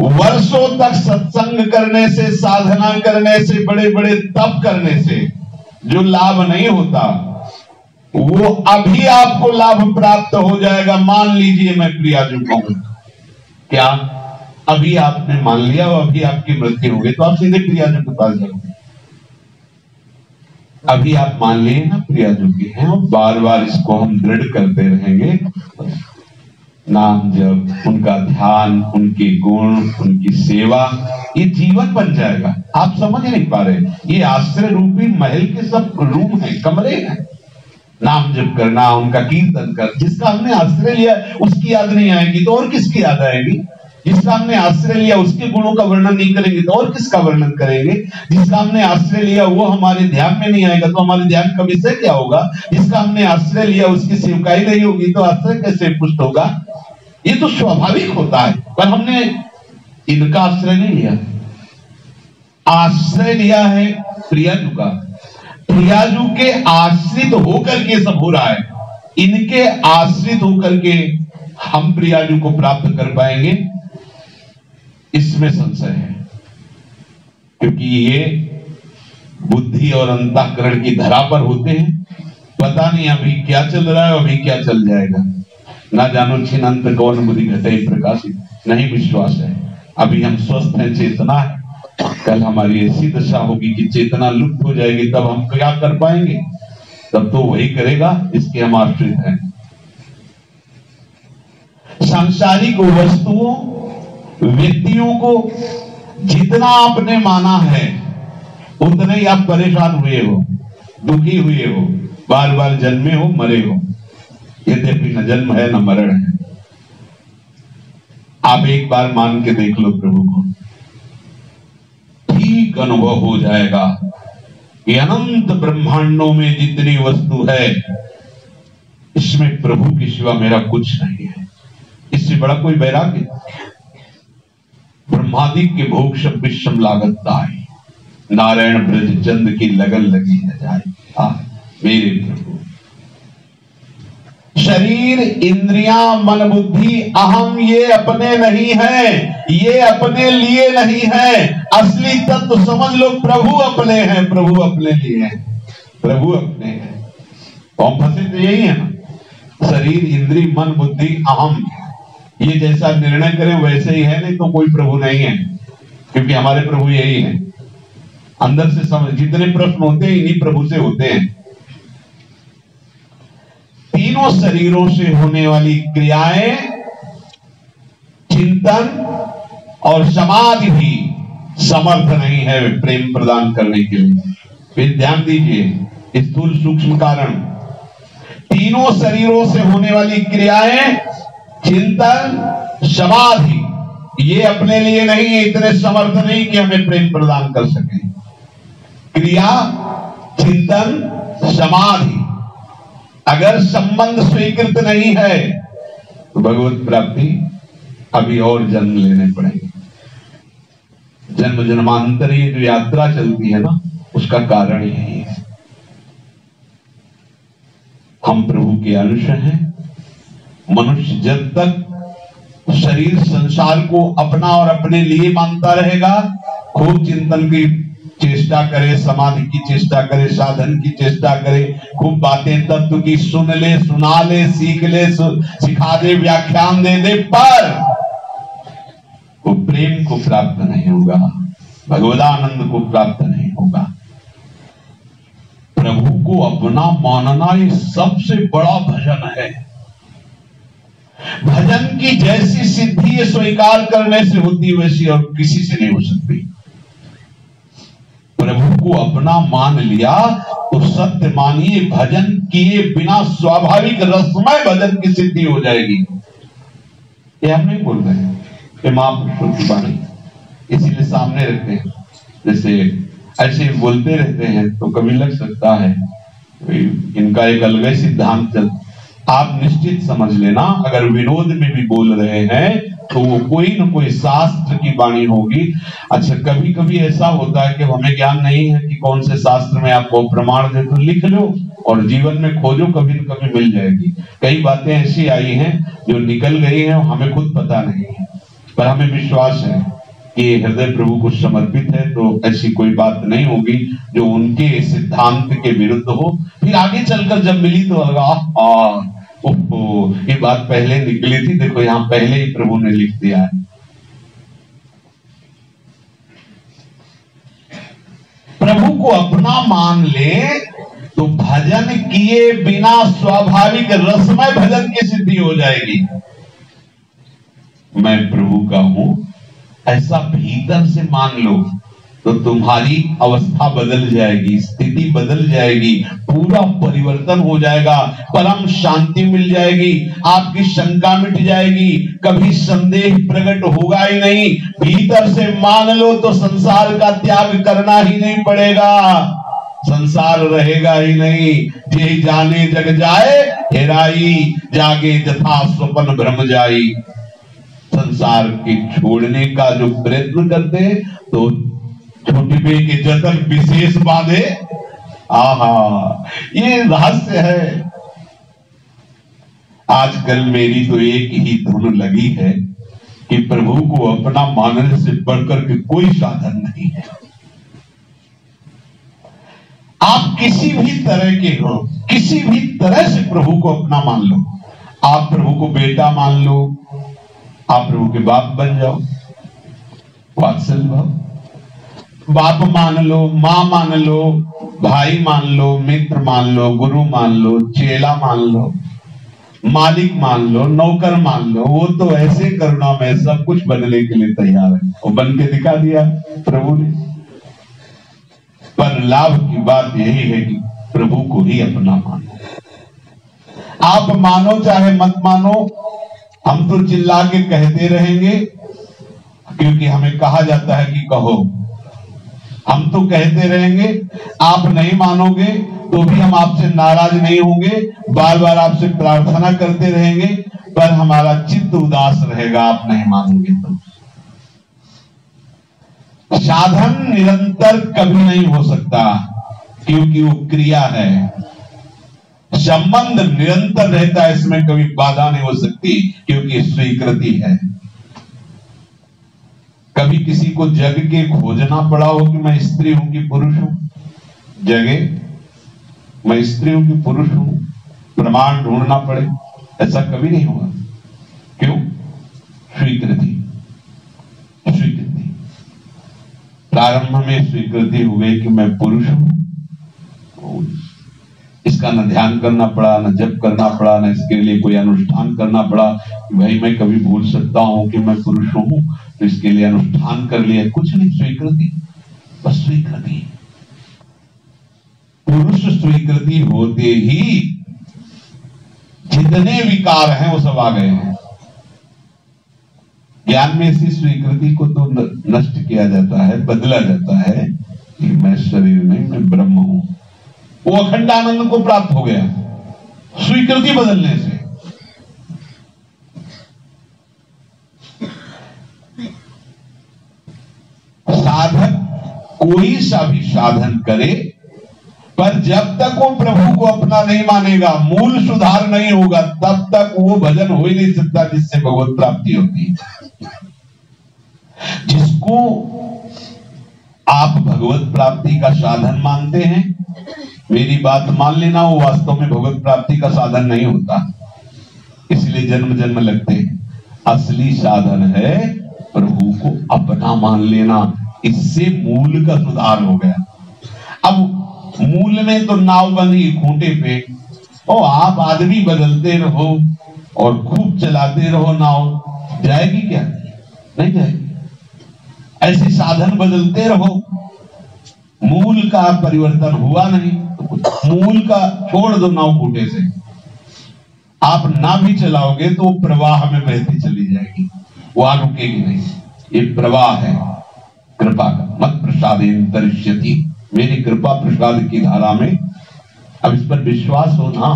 वर्षों तक सत्संग करने से, साधना करने से, बड़े बड़े तप करने से जो लाभ नहीं होता, वो अभी आपको लाभ प्राप्त हो जाएगा। मान लीजिए मैं प्रियाजू कहूं, क्या अभी आपने मान लिया और अभी आपकी मृत्यु हो गई, तो आप सीधे प्रियाजू के पास जाओगे। अभी आप मान लिए ना प्रियाजू की हैं, और बार बार इसको हम दृढ़ करते रहेंगे। नाम जप, उनका ध्यान, उनके गुण, उनकी सेवा, ये जीवन बन जाएगा। आप समझ नहीं पा रहे, ये आश्रय रूपी महल के सब रूम हैं, कमरे हैं। नाम जप करना, उनका कीर्तन कर, जिसका हमने आश्रय लिया उसकी याद नहीं आएगी तो और किसकी याद आएगी? जिसका हमने आश्रय लिया उसके गुणों का वर्णन नहीं करेंगे तो और किसका वर्णन करेंगे? जिसका हमने आश्रय लिया वो हमारे ध्यान में नहीं आएगा तो हमारे ध्यान का विषय क्या होगा? जिसका हमने आश्रय लिया उसकी सेवकाई नहीं होगी तो आश्रय कैसे पुष्ट होगा? ये तो स्वाभाविक होता है, पर हमने इनका आश्रय नहीं लिया। आश्रय लिया है प्रियाजू का। प्रियाजू के आश्रित होकर के सब हो रहा है। इनके आश्रित होकर के हम प्रियाजू को प्राप्त कर पाएंगे, इसमें संशय है। क्योंकि ये बुद्धि और अंतःकरण की धरा पर होते हैं। पता नहीं अभी क्या चल रहा है, अभी क्या चल जाएगा। ना जानो छिनंत कौन बुद्धि घटे प्रकाशित, नहीं विश्वास है। अभी हम स्वस्थ हैं, चेतना है। कल हमारी ऐसी दशा होगी कि चेतना लुप्त हो जाएगी, तब हम क्या कर पाएंगे? तब तो वही करेगा जिसके हम आश्रित हैं। सांसारिक वस्तुओं, व्यक्तियों को जितना आपने माना है उतने ही आप परेशान हुए हो, दुखी हुए हो, बार बार जन्मे हो, मरे हो। यद्यपि न जन्म है न मरण है। आप एक बार मान के देख लो प्रभु को, ठीक अनुभव हो जाएगा कि अनंत ब्रह्मांडों में जितनी वस्तु है इसमें प्रभु के सिवा मेरा कुछ नहीं है। इससे बड़ा कोई वैराग्य? ब्रह्मादिक के भोग सब विषम लागत दाई, नारायण ब्रज चंद की लगन लगी है जाए। मेरे प्रभु, शरीर, इंद्रियां, मन, बुद्धि, अहम, ये अपने नहीं है, ये अपने लिए नहीं है। असली तत्व समझ लो, प्रभु अपने हैं, प्रभु अपने लिए हैं, प्रभु अपने हैं। हम फंसे तो यही है ना, शरीर, इंद्रिय, मन, बुद्धि, अहम, ये जैसा निर्णय करें वैसे ही है, नहीं तो कोई प्रभु नहीं है। क्योंकि हमारे प्रभु यही है। अंदर से समझ, जितने प्रश्न होते हैं इन्हीं प्रभु से होते हैं। तीनों शरीरों से होने वाली क्रियाएं, चिंतन और समाधि भी समर्थ नहीं है प्रेम प्रदान करने के लिए। फिर ध्यान दीजिए, स्थूल सूक्ष्म कारण, तीनों शरीरों से होने वाली क्रियाएं, चिंतन, समाधि, ये अपने लिए नहीं है, इतने समर्थ नहीं कि हमें प्रेम प्रदान कर सके। क्रिया, चिंतन, समाधि अगर संबंध स्वीकृत नहीं है तो भगवत प्राप्ति अभी और जन्म लेने पड़ेंगे। जन्म जन्मांतर ये जो यात्रा चलती है ना, उसका कारण यही है। हम प्रभु के अंश हैं। मनुष्य जब तक शरीर संसार को अपना और अपने लिए मानता रहेगा, खूब चिंतन की चेष्टा करे, समाधि की चेष्टा करे, साधन की चेष्टा करे, खूब बातें तत्व की सुन ले, सुना ले, सीख ले, सिखा दे, व्याख्यान दे दे, पर वो प्रेम को प्राप्त नहीं होगा, भगवदानंद को प्राप्त नहीं होगा। प्रभु को अपना मानना ये सबसे बड़ा भजन है। भजन की जैसी सिद्धि ये स्वीकार करने से होती, वैसी और किसी से नहीं हो सकती। प्रभु को अपना मान लिया तो सत्य मानिए, भजन किए बिना स्वाभाविक रसमय भजन की सिद्धि हो जाएगी। ये हम नहीं बोल रहे हैं, ये महापुरुषों की वाणी, इसीलिए सामने रखते हैं। जैसे ऐसे बोलते रहते हैं तो कभी लग सकता है इनका एक अलग सिद्धांत चल। आप निश्चित समझ लेना, अगर विनोद में भी बोल रहे हैं तो वो कोई न कोई शास्त्र की वाणी होगी। अच्छा, कभी कभी ऐसा होता है कि हमें ज्ञान नहीं है कि कौन से शास्त्र में आपको प्रमाण दे, तो लिख लो और जीवन में खोजो, कभी न कभी मिल जाएगी। कई बातें ऐसी आई हैं जो निकल गई हैं, हमें खुद पता नहीं है, पर हमें विश्वास है कि हृदय प्रभु को समर्पित है, तो ऐसी कोई बात नहीं होगी जो उनके सिद्धांत के विरुद्ध हो। फिर आगे चलकर जब मिली तो लगा ओहो, ये बात पहले निकली थी, देखो यहाँ पहले ही प्रभु ने लिख दिया है। प्रभु को अपना मान ले तो भजन किए बिना स्वाभाविक रसमय भजन की सिद्धि हो जाएगी। मैं प्रभु का हूं ऐसा भीतर से मान लो तो तुम्हारी अवस्था बदल जाएगी, स्थिति बदल जाएगी, पूरा परिवर्तन हो जाएगा, परम शांति मिल जाएगी, आपकी शंका मिट जाएगी, कभी संदेह प्रकट होगा ही नहीं। भीतर से मान लो तो संसार का त्याग करना ही नहीं पड़ेगा, संसार रहेगा ही नहीं। जे जाने जग जाए हेराई, जागे जथा स्वप्न भ्रम जाई। संसार के छोड़ने का जो प्रयत्न करते हैं तो छोटी पे के जतन विशेष बांधे। आहा, ये रहस्य है। आजकल मेरी तो एक ही धुन लगी है कि प्रभु को अपना मानने से बढ़कर के कोई साधन नहीं है। आप किसी भी तरह के हो, किसी भी तरह से प्रभु को अपना मान लो। आप प्रभु को बेटा मान लो, आप प्रभु के बाप बन जाओ, वात्सल्य भाव। बाप मान लो, मां मान लो, भाई मान लो, मित्र मान लो, गुरु मान लो, चेला मान लो, मालिक मान लो, नौकर मान लो। वो तो ऐसे करुणा में सब कुछ बनने के लिए तैयार है, वो बन के दिखा दिया प्रभु ने। पर लाभ की बात यही है कि प्रभु को ही अपना मानो। आप मानो चाहे मत मानो, हम तो चिल्ला के कहते रहेंगे क्योंकि हमें कहा जाता है कि कहो। हम तो कहते रहेंगे, आप नहीं मानोगे तो भी हम आपसे नाराज नहीं होंगे, बार बार आपसे प्रार्थना करते रहेंगे, पर हमारा चित्त उदास रहेगा आप नहीं मानोगे तो। साधन निरंतर कभी नहीं हो सकता क्योंकि वो क्रिया है। संबंध निरंतर रहता है, इसमें कभी बाधा नहीं हो सकती क्योंकि स्वीकृति है। कभी किसी को जग के खोजना पड़ा हो कि मैं स्त्री हूं कि पुरुष हूं, जगे मैं स्त्री हूं कि पुरुष हूं, प्रमाण ढूंढना पड़े, ऐसा कभी नहीं होगा। क्यों? स्वीकृति। स्वीकृति प्रारंभ में स्वीकृति हो गई कि मैं पुरुष हूं। इसका न ध्यान करना पड़ा, न जप करना पड़ा, न इसके लिए कोई अनुष्ठान करना पड़ा कि भाई मैं कभी भूल सकता हूं कि मैं पुरुष हूं तो इसके लिए अनुष्ठान कर लिया। कुछ नहीं, स्वीकृति, बस स्वीकृति। पुरुष स्वीकृति होते ही जितने विकार हैं वो सब आ गए हैं। ज्ञान में इसी स्वीकृति को तो नष्ट किया जाता है, बदला जाता है कि मैं शरीर नहीं, मैं ब्रह्म हूं। वो अखंड आनंद को प्राप्त हो गया स्वीकृति बदलने से। साधक कोई सा भी साधन करे, पर जब तक वो प्रभु को अपना नहीं मानेगा, मूल सुधार नहीं होगा, तब तक वो भजन हो ही नहीं सकता जिससे भगवत प्राप्ति होती है। जिसको आप भगवत प्राप्ति का साधन मानते हैं, मेरी बात मान लेना, वो वास्तव में भगवत प्राप्ति का साधन नहीं होता, इसलिए जन्म जन्म लगते हैं। असली साधन है प्रभु को अपना मान लेना, इससे मूल का सुधार हो गया। अब मूल में तो नाव बंधी खूंटे पे, और आप आदमी बदलते रहो और खूब चलाते रहो, नाव जाएगी क्या? नहीं जाएगी। ऐसे साधन बदलते रहो, मूल का परिवर्तन हुआ नहीं तो मूल का छोड़ दो नाव खूंटे से। आप ना भी चलाओगे तो प्रवाह में बहती चली जाएगी, वहां रुकेगी नहीं। ये प्रवाह है कृपा का। मत प्रसादेन तरिष्यति, मेरी कृपा प्रसाद की धारा में। अब इस पर विश्वास हो ना।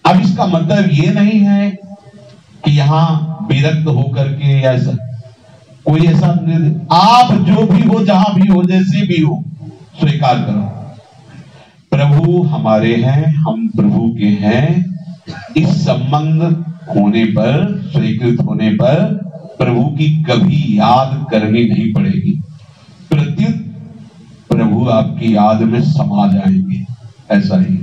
अब इसका मतलब ये नहीं है कि यहां विरक्त होकर के या कोई ऐसा, आप जो भी हो, जहां भी हो, जैसे भी हो, स्वीकार करो प्रभु हमारे हैं, हम प्रभु के हैं। इस संबंध होने पर, स्वीकृत होने पर प्रभु की कभी याद करनी नहीं पड़ेगी। प्रत्युत प्रभु आपकी याद में समा जाएंगे। ऐसा ही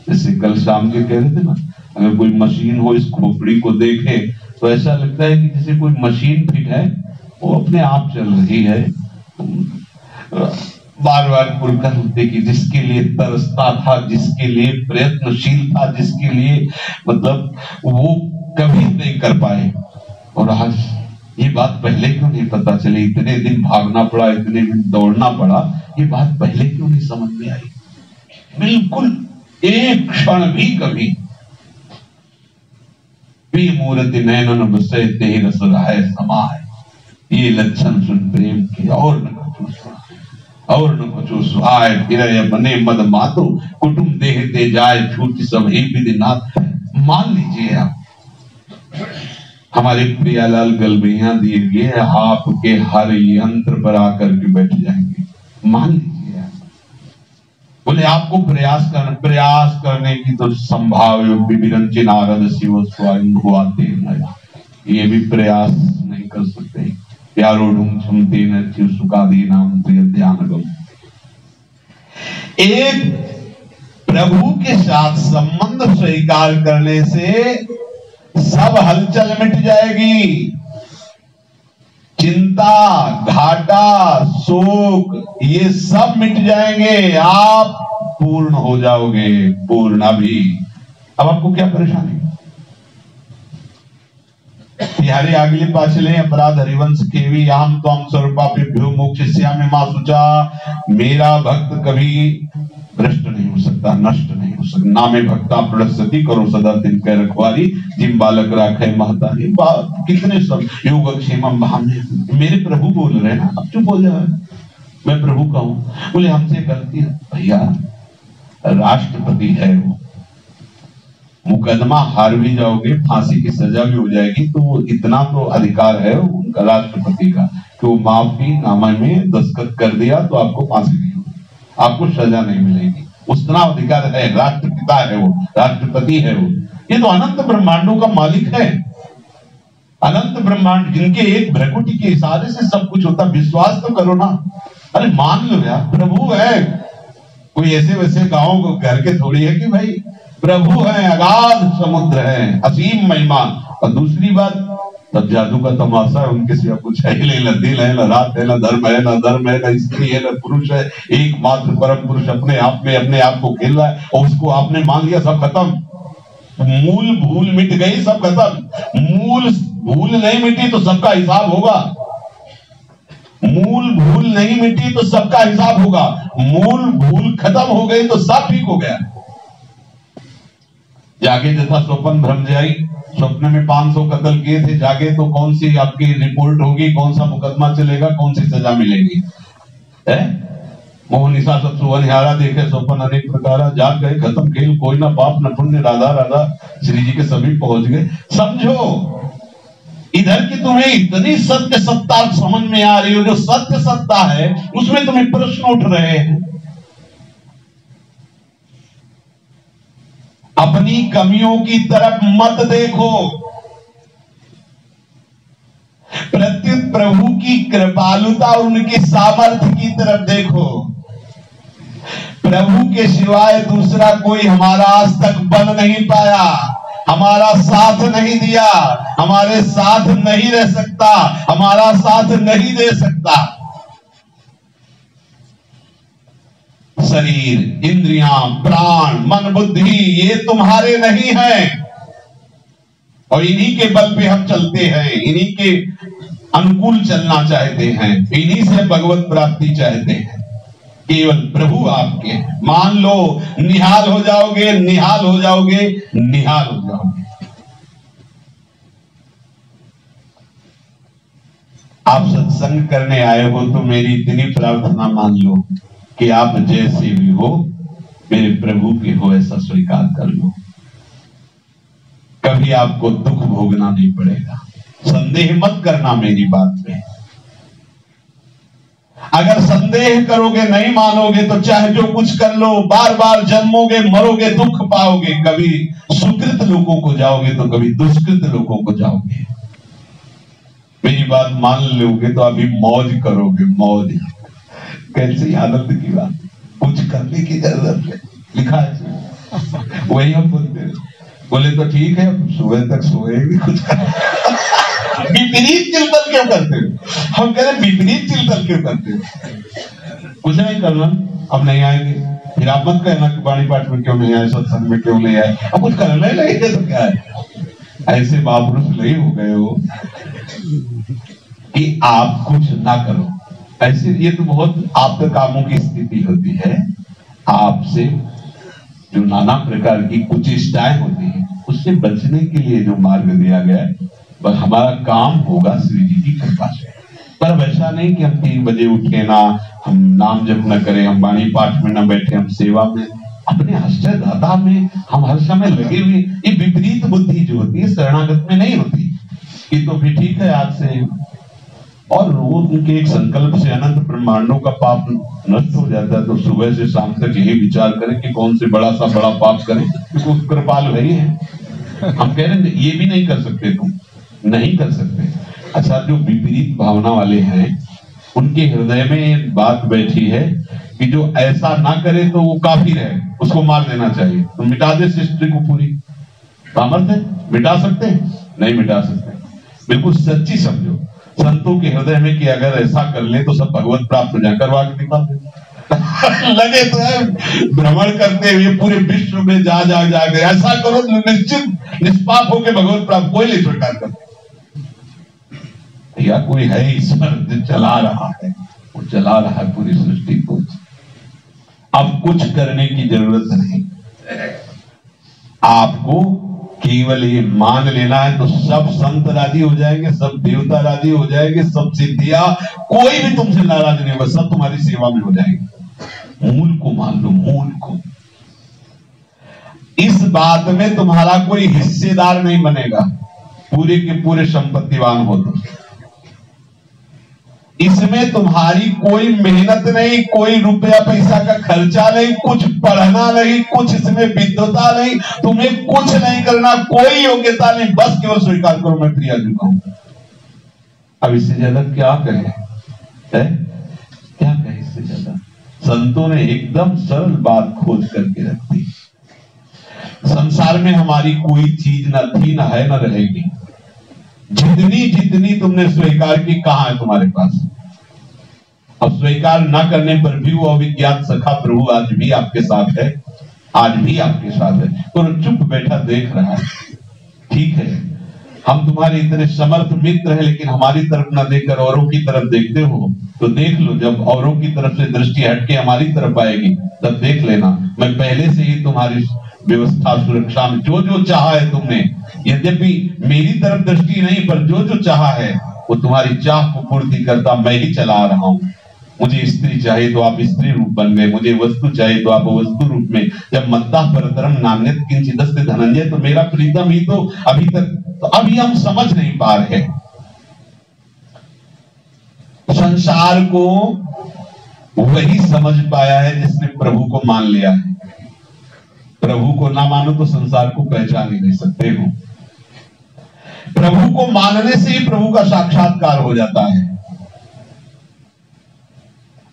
जैसे कल शाम के कह रहे थे ना, अगर कोई मशीन हो इस खोपड़ी को देखे तो ऐसा लगता है कि जैसे कोई मशीन फिट है, वो अपने आप चल रही है। बार बार पुरकर होते कि जिसके लिए तरसता था, जिसके लिए प्रयत्नशील था, जिसके लिए मतलब वो कभी नहीं कर पाए। और आज ये बात पहले क्यों नहीं पता चली? इतने दिन भागना पड़ा, इतने दिन दौड़ना पड़ा, ये बात पहले क्यों नहीं समझ में आई? बिल्कुल एक क्षण भी कभी मूर्ति नैनन बसे ते रस रहाय समाय, ये लक्षण सुन प्रेम के और न कछु सुहाय। फिर बने मद मातो कुटुंब देहते जाए, छूट सभी विधि नाथ। मान लीजिए आप हमारे प्रियालाल गलबैया दिए गए आपके हर यंत्र पर आकर के बैठ जाएंगे। मान लीजिए आप बोले आपको प्रयास करने की तो संभाव्य विरंची नारद शिव स्वयं हुआ, ये भी प्रयास नहीं कर सकते। एक प्रभु के साथ संबंध स्वीकार करने से सब हलचल मिट जाएगी। चिंता, घाटा, शोक ये सब मिट जाएंगे। आप पूर्ण हो जाओगे, पूर्ण। अभी अब आपको क्या परेशानी? बिहारी आगले पाछले अपराध हरिवंश केवी आम त्वम स्वरूपाभ्यो मोक्षयिष्यामि मा शुचा। मेरा भक्त कभी भ्रष्ट नहीं हो सकता, नष्ट नहीं हो सकता। नामे भक्ता प्रणश्यति, करो सदा तिनके रखवारी, जिम बालक राखे महतारी। कितने सब योगक्षेमम भामे। मेरे प्रभु बोल रहे हैं ना, अब क्यों बोल रहे हैं? मैं प्रभु का हूं। बोले हमसे गलती है भैया, राष्ट्रपति है वो, मुकदमा हार भी जाओगे, फांसी की सजा भी हो जाएगी, तो इतना तो अधिकार है उनका राष्ट्रपति का कि वो माफी नामा में दस्तखत कर दिया तो आपको फांसी नहीं होगी, आपको सजा नहीं मिलेगी। उतना अधिकार है, राष्ट्रपिता है वो, राष्ट्रपति है वो। ये तो अनंत ब्रह्मांडों का मालिक है। अनंत ब्रह्मांड जिनके एक भ्रकुटी के इशारे से सब कुछ होता। विश्वास तो करो ना। अरे मान लो यार, प्रभु है। कोई ऐसे वैसे गांव को घर के थोड़ी है कि भाई प्रभु है, अगाध समुद्र है, असीम महिमा। और दूसरी बात, तब जादू का तमाशा है, उनके सिवा कुछ है ही नहीं। दिल है, न रात है, न धर्म है, न धर्म है, न स्त्री है, न पुरुष है। एकमात्र परम पुरुष अपने आप में अपने आप को खेल रहा है, और उसको आपने मान लिया, सब खत्म। मूल भूल मिट गई, सब खत्म। मूल भूल नहीं मिटी तो सबका हिसाब होगा। मूल भूल नहीं मिटी तो सबका हिसाब होगा। मूल भूल खत्म हो गई तो सब ठीक हो गया। जागे जथा स्वप्न भ्रम जाई, स्वप्न में 500 कत्ल किए थे, जागे तो कौन सी आपकी रिपोर्ट होगी, कौन सा मुकदमा चलेगा, कौन सी सजा मिलेगी? मोह निशा सब सुवनिहारा, देखे स्वप्न अनेक प्रकारा। जाग गए, खत्म खेल, कोई ना पाप न पुण्य, राधा राधा श्री जी के सभी पहुंच गए। समझो इधर की तुम्हें इतनी सत्य सत्ता समझ में आ रही हो, जो सत्य सत्ता है उसमें तुम्हें प्रश्न उठ रहे हैं। अपनी कमियों की तरफ मत देखो, प्रत्युत प्रभु की कृपालुता और उनके सामर्थ्य की तरफ देखो। प्रभु के सिवाय दूसरा कोई हमारा आज तक बन नहीं पाया, हमारा साथ नहीं दिया, हमारे साथ नहीं रह सकता, हमारा साथ नहीं दे सकता। शरीर, इंद्रियां, प्राण, मन, बुद्धि ये तुम्हारे नहीं हैं, और इन्हीं के बल पे हम चलते हैं, इन्हीं के अनुकूल चलना चाहते हैं, इन्हीं से भगवत प्राप्ति चाहते हैं। केवल प्रभु आपके। मान लो निहाल हो जाओगे, निहाल हो जाओगे, निहाल हो जाओगे। आप सत्संग करने आए हो तो मेरी इतनी प्रार्थना मान लो कि आप जैसे भी हो मेरे प्रभु के हो, ऐसा स्वीकार कर लो। कभी आपको दुख भोगना नहीं पड़ेगा। संदेह मत करना मेरी बात में। अगर संदेह करोगे, नहीं मानोगे, तो चाहे जो कुछ कर लो, बार बार जन्मोगे, मरोगे, दुख पाओगे। कभी सुकृत लोगों को जाओगे तो कभी दुष्कृत लोगों को जाओगे। मेरी बात मान लोगे तो अभी मौज करोगे, मौज। कैसी आनंद की बात, कुछ करने की जरूरत है, लिखा है वही हम बोलते। बोले तो ठीक है, सुबह तक सोएंगे, कुछ विपरीत चिंतन क्यों करते हो? हम कह रहे विपरीत चिंतन क्यों करते हो? कुछ नहीं करना, अब नहीं आएंगे। फिर आप मत कहना कि वाणी पाठ में क्यों नहीं आए, सत्संग में क्यों नहीं आए। अब कुछ करना ही नहीं है तो क्या है? ऐसे महापुरुष नहीं हो गए हो कि आप कुछ ना करो। ऐसे ये तो बहुत आप्त कामों की स्थिति होती है। आपसे जो नाना प्रकार की कुचेष्टाएं होती है, उससे बचने के लिए जो मार्ग दिया गया है, बस हमारा काम होगा श्री जी की कृपा से। पर वैसा नहीं कि हम 3 बजे उठे ना, हम नाम जप न करें, हम वाणी पाठ में न बैठे, हम सेवा में, अपने आश्रय दाता में हम हर समय लगे हुए। ये विपरीत बुद्धि जो होती है शरणागत में नहीं होती। ये तो भी ठीक है आज से, और वो उनके एक संकल्प से अनंत ब्रह्मांडों का पाप नष्ट हो जाता है। तो सुबह से शाम तक यही विचार करें कि कौन से बड़ा सा बड़ा पाप करें, क्योंकि कृपाल वही है। हम कह रहे हैं ये भी नहीं कर सकते, तुम नहीं कर सकते। अच्छा, जो विपरीत भावना वाले हैं उनके हृदय में बात बैठी है कि जो ऐसा ना करे तो वो काफिर है, उसको मार देना चाहिए। तो मिटा दे सृष्टि को पूरी। सामर्थ्य मिटा सकते हैं? नहीं मिटा सकते। बिल्कुल सच्ची समझो संतों के हृदय में कि अगर ऐसा कर ले तो सब भगवत प्राप्त हो जाए, करवा के दिखा दे। लगे तो है भ्रमण करते हुए पूरे विश्व में जा गए, ऐसा करो निश्चित निष्पाप होकर भगवत प्राप्त। कोई नहीं स्वीकार करता। या कोई है ईश्वर जो चला रहा है, वो चला रहा है पूरी सृष्टि को। अब कुछ करने की जरूरत नहीं, आपको केवल ये मान लेना है तो सब संत राजी हो जाएंगे, सब देवता राजी हो जाएंगे, सब सिद्धियां, कोई भी तुमसे नाराज नहीं होगा, सब तुम्हारी सेवा में हो जाएंगे। मूल को मान लो, मूल को। इस बात में तुम्हारा कोई हिस्सेदार नहीं बनेगा, पूरे के पूरे संपत्तिवान हो तो। इसमें तुम्हारी कोई मेहनत नहीं, कोई रुपया पैसा का खर्चा नहीं, कुछ पढ़ना नहीं, कुछ इसमें विद्वता नहीं, तुम्हें कुछ नहीं करना, कोई योग्यता नहीं, बस केवल स्वीकार करो मैं प्रिया चुका हूं। अब इससे ज्यादा क्या कहें, क्या कहें इससे ज्यादा? संतों ने एकदम सरल बात खोज करके रख दी। संसार में हमारी कोई चीज न थी, न है, न रहेगी। जितनी तुमने स्वीकार की, कहां है तुम्हारे पास? अब स्वीकार न करने पर भी वो अविज्ञात सखा प्रभु आज भी आपके साथ है, आज भी आपके साथ है। तो चुप बैठा देख रहा है। ठीक है, हम तुम्हारे इतने समर्थ मित्र हैं, लेकिन हमारी तरफ न देखकर औरों की तरफ देखते हो तो देख लो, जब औरों की तरफ से दृष्टि हटके हमारी तरफ आएगी तब देख लेना। मैं पहले से ही तुम्हारी व्यवस्था सुरक्षा में जो जो चाहा है तुमने, यद्यपि मेरी तरफ दृष्टि नहीं, पर जो जो चाहा है वो तुम्हारी चाह को पूर्ति करता मैं ही चला रहा हूं। मुझे स्त्री चाहिए तो आप स्त्री रूप बन गए, मुझे वस्तु चाहिए तो आप वस्तु रूप में। जब मत्ता परतरम नान्यत किंचिदस्ते धनंजय, तो मेरा प्रीतम ही तो अभी तक, तो अभी हम समझ नहीं पा रहे। संसार को वही समझ पाया है जिसने प्रभु को मान लिया है। प्रभु को ना मानो तो संसार को पहचान ही नहीं सकते हो। प्रभु को मानने से ही प्रभु का साक्षात्कार हो जाता है।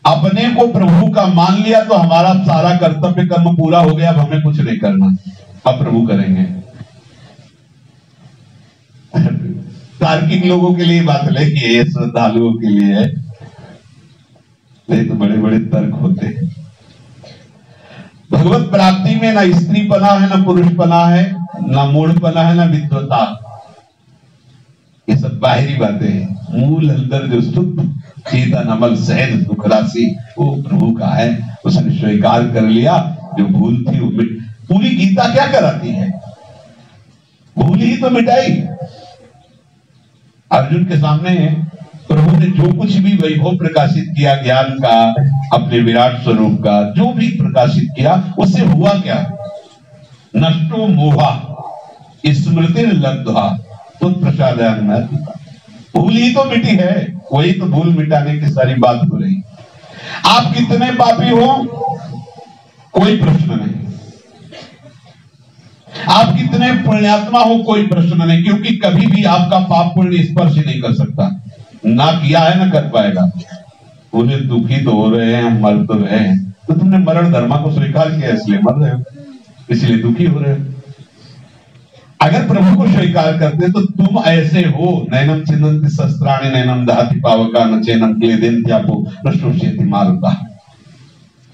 अपने को प्रभु का मान लिया तो हमारा सारा कर्तव्य कर्म पूरा हो गया, अब हमें कुछ नहीं करना, अब प्रभु करेंगे। तार्किक लोगों के लिए बात नहीं है, श्रद्धालुओं के लिए है, नहीं तो बड़े बड़े तर्क होते हैं। भगवत प्राप्ति में ना स्त्री पना है, ना पुरुष पना है, ना मूढ़ पना है, ना विद्वता। ये सब बाहरी बातें हैं। मूल अंदर जो शुद्ध चेतन अमल सहज दुख राशि वो प्रभु का है। उसने स्वीकार कर लिया, जो भूल थी वो पूरी गीता क्या कराती है? भूल ही तो मिटाई। अर्जुन के सामने प्रभु ने जो कुछ भी वैभव प्रकाशित किया, ज्ञान का, अपने विराट स्वरूप का जो भी प्रकाशित किया, उससे हुआ क्या? नष्टो मोहा, स्मृति लब्ध्वा त्वत्प्रसादान्नात् भूल ही तो मिटी है, वही तो भूल मिटाने की सारी बात हो रही। आप कितने पापी हो कोई प्रश्न नहीं, आप कितने पुण्यात्मा हो कोई प्रश्न नहीं, क्योंकि कभी भी आपका पाप पुण्य स्पर्श ही नहीं कर सकता, ना किया है ना कर पाएगा। बोले दुखी तो हो रहे हैं, हम मर तो रहे हैं, तो तुमने मरण धर्मा को स्वीकार किया इसलिए मर रहे हो, इसलिए दुखी हो रहे हो। अगर प्रभु को स्वीकार करते तो तुम ऐसे हो, नैनम चिन्नन्ति शस्त्राणि नैनम दहति पावका न चैनम क्लेदेन्त्यापो न शोष्यति मारुता।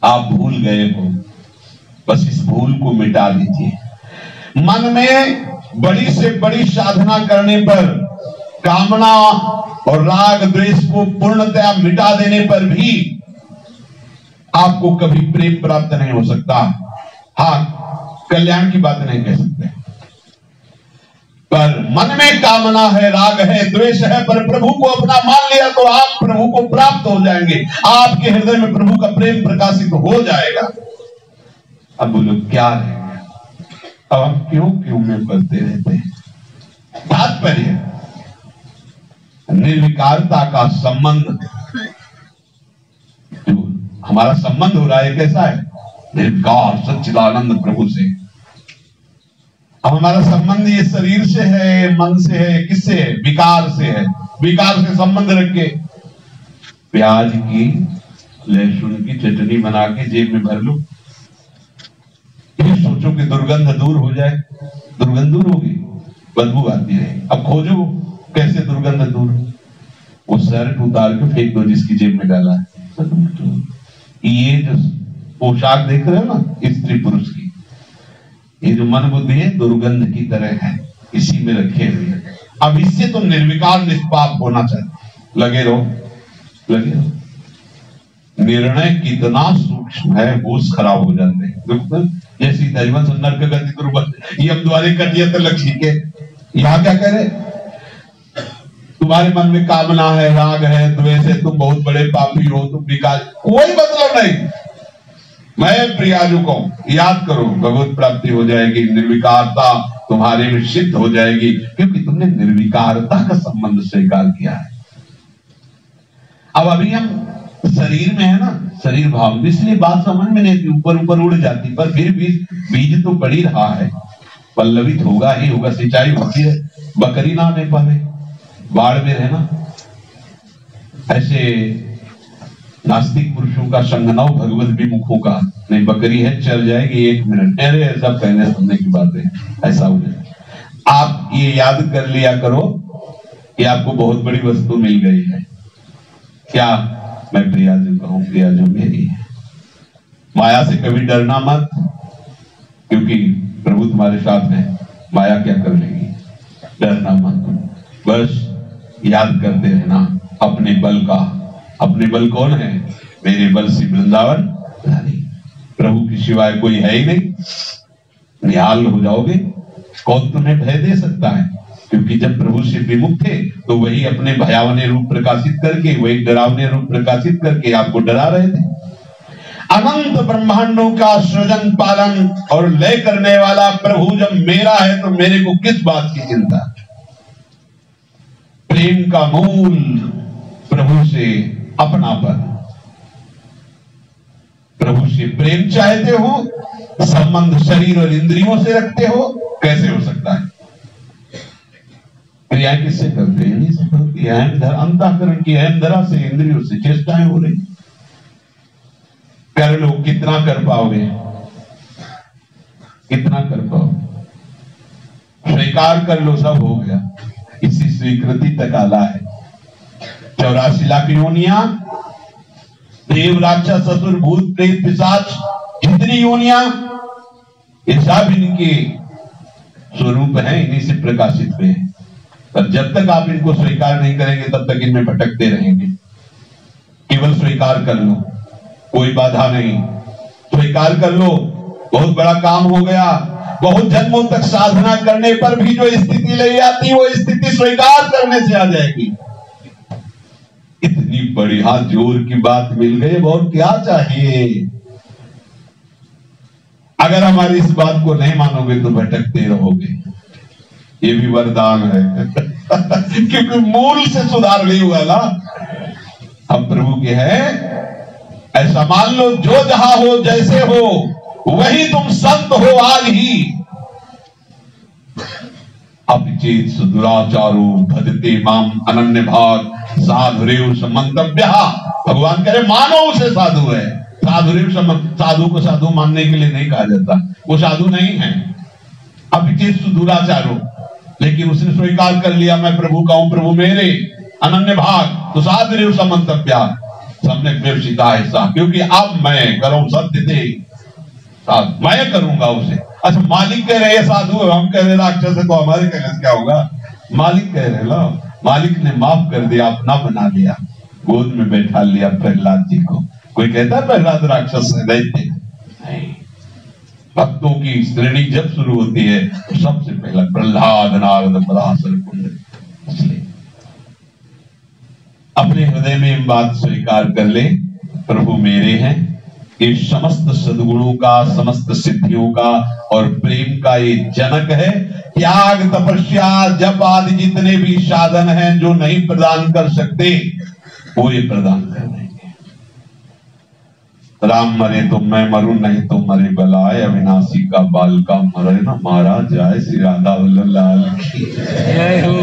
आप भूल गए हो, बस इस भूल को मिटा दीजिए। मन में बड़ी से बड़ी साधना करने पर, कामना और राग द्वेष को पूर्णतया मिटा देने पर भी आपको कभी प्रेम प्राप्त नहीं हो सकता। हाँ, कल्याण की बात नहीं कह सकते, पर मन में कामना है, राग है, द्वेष है, पर प्रभु को अपना मान लिया तो आप प्रभु को प्राप्त हो जाएंगे, आपके हृदय में प्रभु का प्रेम प्रकाशित हो जाएगा। अब बोलो क्या रहेगा, अब हम क्यों में करते रहते हैं। तात्पर्य निर्विकारता का संबंध, जो हमारा संबंध हो रहा है कैसा है, निर्विकार सच्चिदानंद प्रभु से। अब हमारा संबंध ये शरीर से है, मन से है, किससे है, विकार से है। विकार से संबंध रख के प्याज की लहसुन की चटनी बना के जेब में भर लो, ये सोचो कि दुर्गंध दूर हो जाए। दुर्गंध दूर होगी, बदबू आती है। अब खोजो कैसे दुर्गंध दूर, वो शर्ट उतार के फेंक दो जिसकी जेब में डाला है। ये जो पोशाक देख रहे हो ना स्त्री पुरुष की, ये जो मन बुद्धि है दुर्गंध की तरह है, इसी में रखे हुए हैं। अब इससे तो निर्विकार निष्पाप होना चाहिए। लगे रहो, लगे रहो। निर्णय कितना सूक्ष्म है, होश खराब हो जाते हैं। जैसी दैवन नरक गति दुर्बल यम द्वारे कटियत लक्ष्य के, यहाँ क्या करे, तुम्हारे मन में कामना है, राग है, द्वेष है, तुम बहुत बड़े पापी हो, तुम विकार, कोई मतलब नहीं। मैं प्रियाजू को याद करो, भगवत प्राप्ति हो जाएगी, निर्विकारता तुम्हारे में सिद्ध हो जाएगी, क्योंकि तुमने निर्विकारता का संबंध स्वीकार किया है। अब अभी हम शरीर में है ना, शरीर भाव, इसलिए बात समझ में नहीं, ऊपर ऊपर उड़ जाती, पर फिर भी बीज तो पड़ी रहा है, पल्लवित होगा ही होगा, सिंचाई होती है। बकरी ना नहीं पावे, बाढ़ में रहना। ऐसे नास्तिक पुरुषों का संगनाव भगवत विमुखों का नहीं, बकरी है चल जाएगी 1 मिनट, अरे ऐसा कहने सुनने की बात है, ऐसा हो जाए। आप ये याद कर लिया करो कि आपको बहुत बड़ी वस्तु मिल गई है। क्या मैं प्रियाजू कहूं, प्रियाजू मेरी है। माया से कभी डरना मत, क्योंकि प्रभु तुम्हारे साथ है, माया क्या कर लेगी, डरना मत। बस याद करते रहना अपने बल का। अपने बल कौन है, मेरे बल से वृंदावन धारी, प्रभु की सिवाय कोई है ही नहीं। निहाल हो जाओगे, कौन तुम्हें भय दे सकता है, क्योंकि जब प्रभु से विमुख थे तो वही अपने भयावने रूप प्रकाशित करके, वही डरावने रूप प्रकाशित करके आपको डरा रहे थे। अनंत ब्रह्मांडों का सृजन पालन और लय करने वाला प्रभु जब मेरा है तो मेरे को किस बात की चिंता। प्रेम का मूल प्रभु से अपनापन। प्रभु से प्रेम चाहते हो, संबंध शरीर और इंद्रियों से रखते हो, कैसे हो सकता है। क्रियाएं किससे करते हैं, नहीं से करती है, अंतःकरण की अहम धरा से, इंद्रियों से चेष्टाएं हो रही। कर लो, कितना कर पाओगे, कितना कर पाओगे, स्वीकार कर लो, सब हो गया। इसी स्वीकृति तक आला है। 84 लाख योनियां, देव राक्षस असुर भूत प्रेत पिशाच, जितनी योनियां, ये सब इनके स्वरूप हैं, इन्हीं से प्रकाशित हुए हैं। पर जब तक आप इनको स्वीकार नहीं करेंगे तब तक इनमें भटकते रहेंगे। केवल स्वीकार कर लो, कोई बाधा नहीं, स्वीकार कर लो, बहुत बड़ा काम हो गया। बहुत जन्मों तक साधना करने पर भी जो स्थिति ले आती, वो स्थिति स्वीकार करने से आ जाएगी। इतनी बड़ी हाथ जोर की बात मिल गई, और क्या चाहिए। अगर हमारी इस बात को नहीं मानोगे तो भटकते रहोगे। ये भी वरदान है क्योंकि मूल से सुधार नहीं हुआ ना। हम प्रभु के हैं, ऐसा मान लो जो जहां हो जैसे हो वही तुम संत हो आज ही। अपचेत सुदुराचारो भजते माम अनन्य भाग साधुरेव समंतव्य। भगवान कह रहे मानो उसे साधु है। साधुरेव साधु को साधु मानने के लिए नहीं कहा जाता, वो साधु नहीं है। अपचेत सुदुराचारो, लेकिन उसने स्वीकार कर लिया मैं प्रभु का हूं, प्रभु मेरे, अनन्य भाग, तो साधुरेव समंतव्य, सम्यक व्यवसिता ऐसा, क्योंकि अब मैं करूं सत्य दे, मैं करूंगा उसे। अच्छा, मालिक कह रहे साधु है, हम कह रहे राक्षस है, तो हमारे कहने क्या होगा? मालिक कह रहे लो, मालिक ने माफ कर दिया, अपना बना लिया, गोद में बैठा लिया प्रहलाद जी को। कोई कहता है प्रहलाद राक्षस है? दैत्य नहीं। भक्तों की श्रेणी जब शुरू होती है तो सबसे पहला प्रहलाद नारद पराशर कुंड। इसलिए अपने हृदय में बात स्वीकार कर ले, प्रभु मेरे हैं। ये समस्त सद्गुणों का, समस्त सिद्धियों का और प्रेम का ये जनक है। त्याग, तपस्या, जप आदि जितने भी साधन हैं जो नहीं प्रदान कर सकते वो ये प्रदान कर देंगे। राम मरे तो मैं मरूं, नहीं तो मरे बलाए, अविनाशी का बाल का मरे ना मारा जाए। श्री राधा लाल की जय हो।